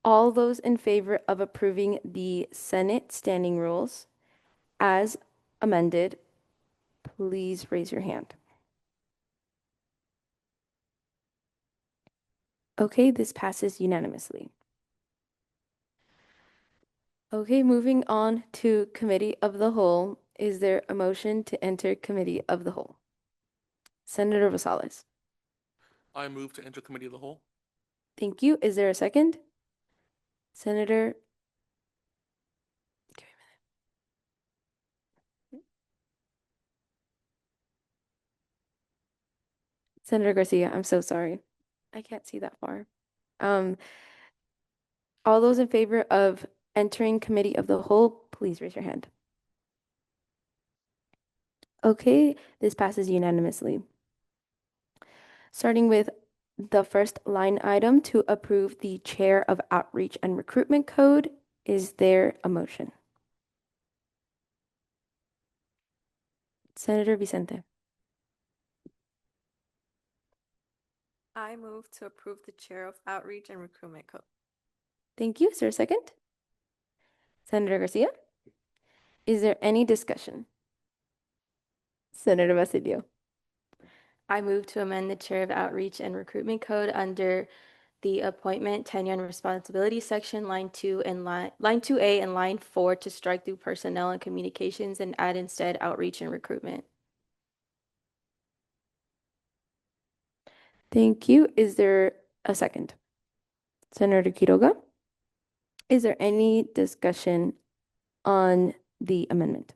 S3: all those in favor of approving the Senate standing rules as amended, please raise your hand. Okay, this passes unanimously. Okay, moving on to Committee of the Whole. Is there a motion to enter Committee of the Whole? Senator Rosales.
S5: I move to enter Committee of the Whole.
S3: Thank you. Is there a second? Senator. Give me a minute. Senator Garcia, I'm so sorry. I can't see that far. All those in favor of entering Committee of the Whole, please raise your hand. Okay, this passes unanimously. Starting with the first line item to approve the Chair of Outreach and Recruitment Code, is there a motion? Senator Vicente.
S1: I move to approve the Chair of Outreach and Recruitment Code.
S3: Thank you. Is there a second? Senator Garcia. Is there any discussion? Senator Basilio.
S12: I move to amend the Chair of Outreach and Recruitment Code under the appointment, tenure, and responsibility section, line 2A and line 4 to strike through personnel and communications and add instead outreach and recruitment.
S3: Thank you. Is there a second? Senator Quiroga. Is there any discussion on the amendment?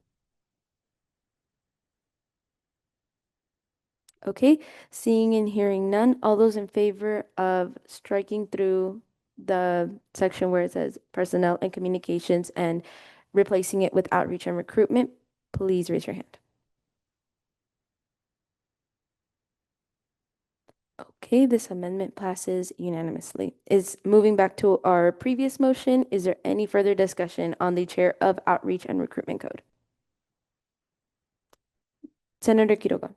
S3: Okay, seeing and hearing none, all those in favor of striking through the section where it says personnel and communications and replacing it with outreach and recruitment, please raise your hand. Okay, this amendment passes unanimously. Is moving back to our previous motion, is there any further discussion on the Chair of Outreach and Recruitment Code? Senator Quiroga.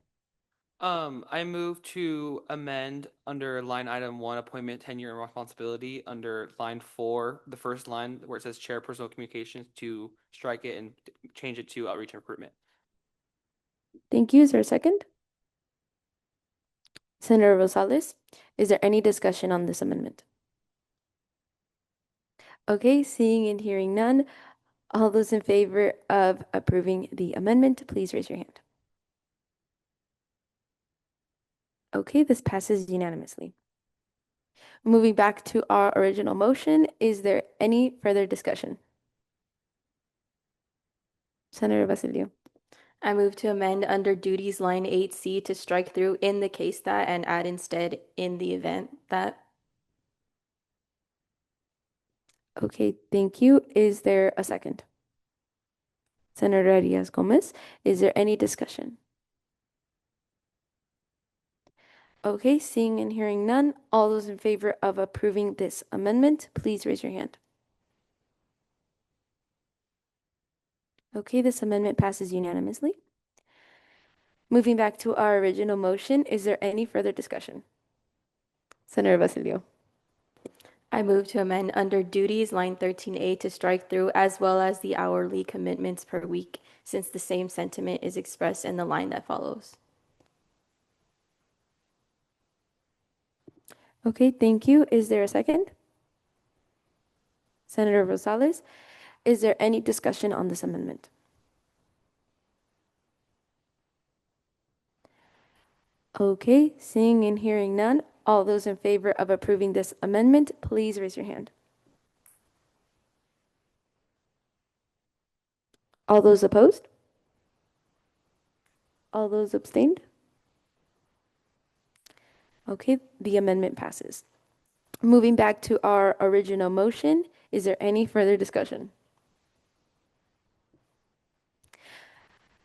S19: I move to amend under line item 1, appointment, tenure, and responsibility, under line 4, the first line where it says chairperson communications, to strike it and change it to outreach and recruitment.
S12: Thank you. Is there a second? Senator Rosales, is there any discussion on this amendment? Okay, seeing and hearing none, all those in favor of approving the amendment, please raise your hand. Okay, this passes unanimously. Moving back to our original motion, is there any further discussion? Senator Basilio.
S11: I move to amend under duties line 8C to strike through in the case that and add instead in the event that.
S12: Okay, thank you. Is there a second? Senator Diaz-Gomez, is there any discussion? Okay, seeing and hearing none, all those in favor of approving this amendment, please raise your hand. Okay, this amendment passes unanimously. Moving back to our original motion, is there any further discussion? Senator Basilio.
S11: I move to amend under duties line 13A to strike through as well as the hourly commitments per week, since the same sentiment is expressed in the line that follows.
S12: Okay, thank you. Is there a second? Senator Rosales, is there any discussion on this amendment? Okay, seeing and hearing none, all those in favor of approving this amendment, please raise your hand. All those opposed? All those abstained? Okay, the amendment passes. Moving back to our original motion, is there any further discussion?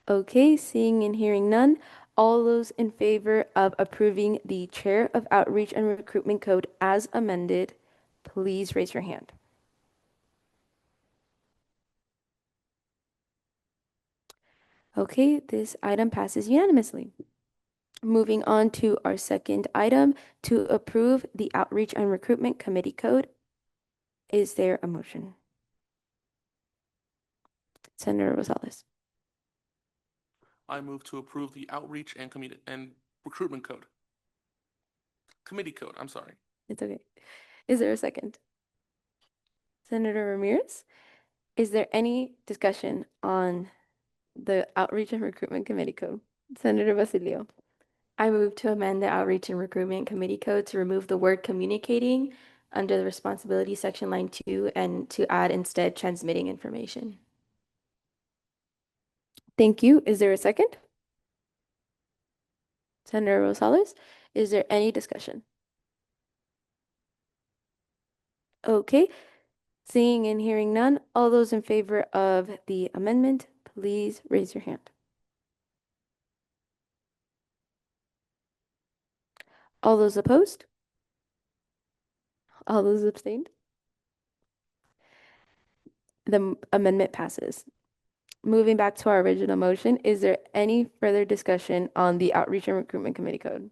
S12: Okay, seeing and hearing none, all those in favor of approving the Chair of Outreach and Recruitment Code as amended, please raise your hand. Okay, this item passes unanimously. Moving on to our second item, to approve the Outreach and Recruitment Committee Code. Is there a motion? Senator Rosales.
S5: I move to approve the outreach and recruitment code. Committee code, I'm sorry.
S12: It's okay. Is there a second? Senator Ramirez, is there any discussion on the Outreach and Recruitment Committee Code? Senator Basilio.
S11: I move to amend the Outreach and Recruitment Committee Code to remove the word communicating under the responsibility section line 2 and to add instead transmitting information.
S12: Thank you. Is there a second? Senator Rosales, is there any discussion? Okay. Seeing and hearing none, all those in favor of the amendment, please raise your hand. All those opposed? All those abstained? The amendment passes. Moving back to our original motion, is there any further discussion on the Outreach and Recruitment Committee Code?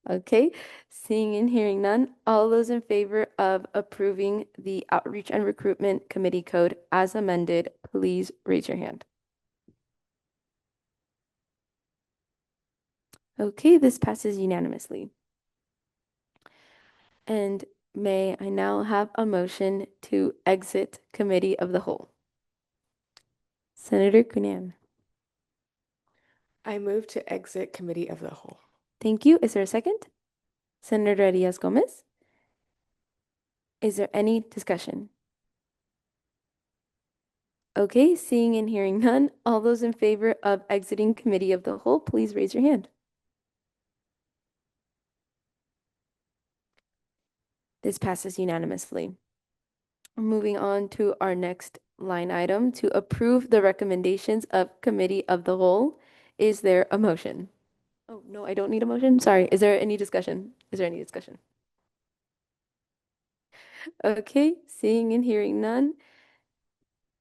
S12: Okay, seeing and hearing none, all those in favor of approving the Outreach and Recruitment Committee Code as amended, please raise your hand. Okay, this passes unanimously. And may I now have a motion to exit Committee of the Whole? Senator Cunan.
S21: I move to exit Committee of the Whole.
S12: Thank you. Is there a second? Senator Diaz-Gomez. Is there any discussion? Okay, seeing and hearing none, all those in favor of exiting Committee of the Whole, please raise your hand. This passes unanimously. Moving on to our next line item, to approve the recommendations of Committee of the Whole. Is there a motion? Oh, no, I don't need a motion. Sorry. Is there any discussion? Is there any discussion? Okay, seeing and hearing none,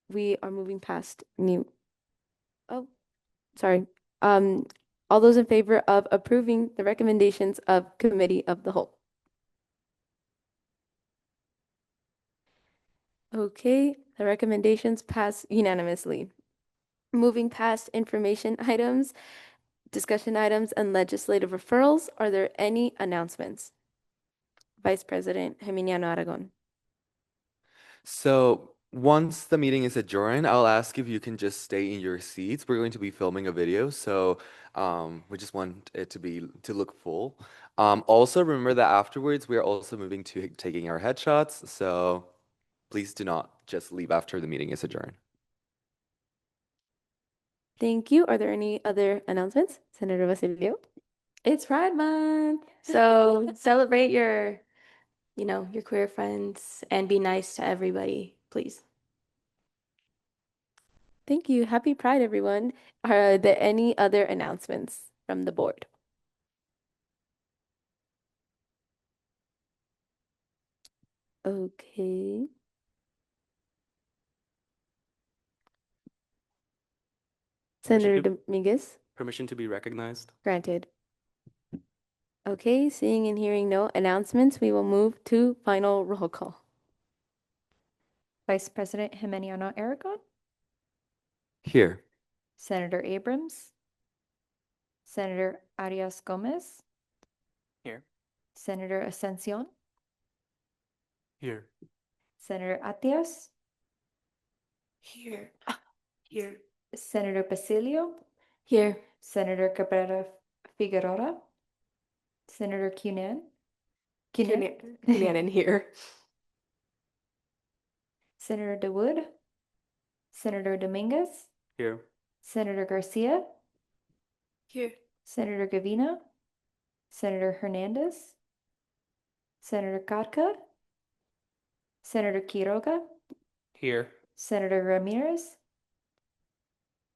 S12: we are moving past new. Oh, sorry. All those in favor of approving the recommendations of Committee of the Whole? Okay, the recommendations pass unanimously. Moving past information items, discussion items, and legislative referrals, are there any announcements? Vice President Geminiano Aragon.
S4: So once the meeting is adjourned, I'll ask if you can just stay in your seats. We're going to be filming a video, so we just want it to look full. Also remember that afterwards we are also moving to taking our headshots, so please do not just leave after the meeting is adjourned.
S12: Thank you. Are there any other announcements? Senator Basilio? It's Pride Month. So celebrate your queer friends and be nice to everybody, please. Thank you. Happy Pride, everyone. Are there any other announcements from the board? Okay. Senator Dominguez?
S15: Permission to be recognized.
S12: Granted. Okay, seeing and hearing no announcements, we will move to final roll call.
S11: Vice President Geminiano Aragon,
S4: Here.
S11: Senator Abrams, Senator Arias Gomez,
S9: Here.
S11: Senator Ascension,
S9: Here.
S11: Senator Atias,
S12: Here. Here.
S11: Senator Basilio,
S12: Here.
S11: Senator Cabrera Figueroa, Senator Cunan,
S21: Cunanan here.
S11: Senator DeWood, Senator Dominguez,
S15: Here.
S11: Senator Garcia,
S12: Here.
S11: Senator Gavina, Senator Hernandez, Senator Katka, Senator Quiroga,
S19: Here.
S11: Senator Ramirez,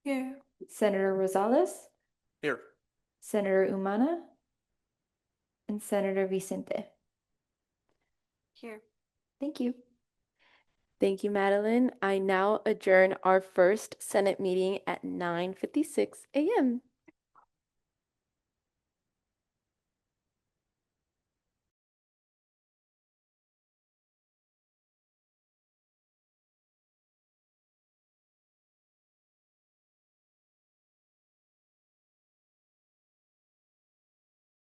S12: Here.
S11: Senator Rosales,
S5: Here.
S11: Senator Umana, and Senator Vicente.
S12: Here.
S11: Thank you.
S12: Thank you, Madeline. I now adjourn our first Senate meeting at 9:56 a.m.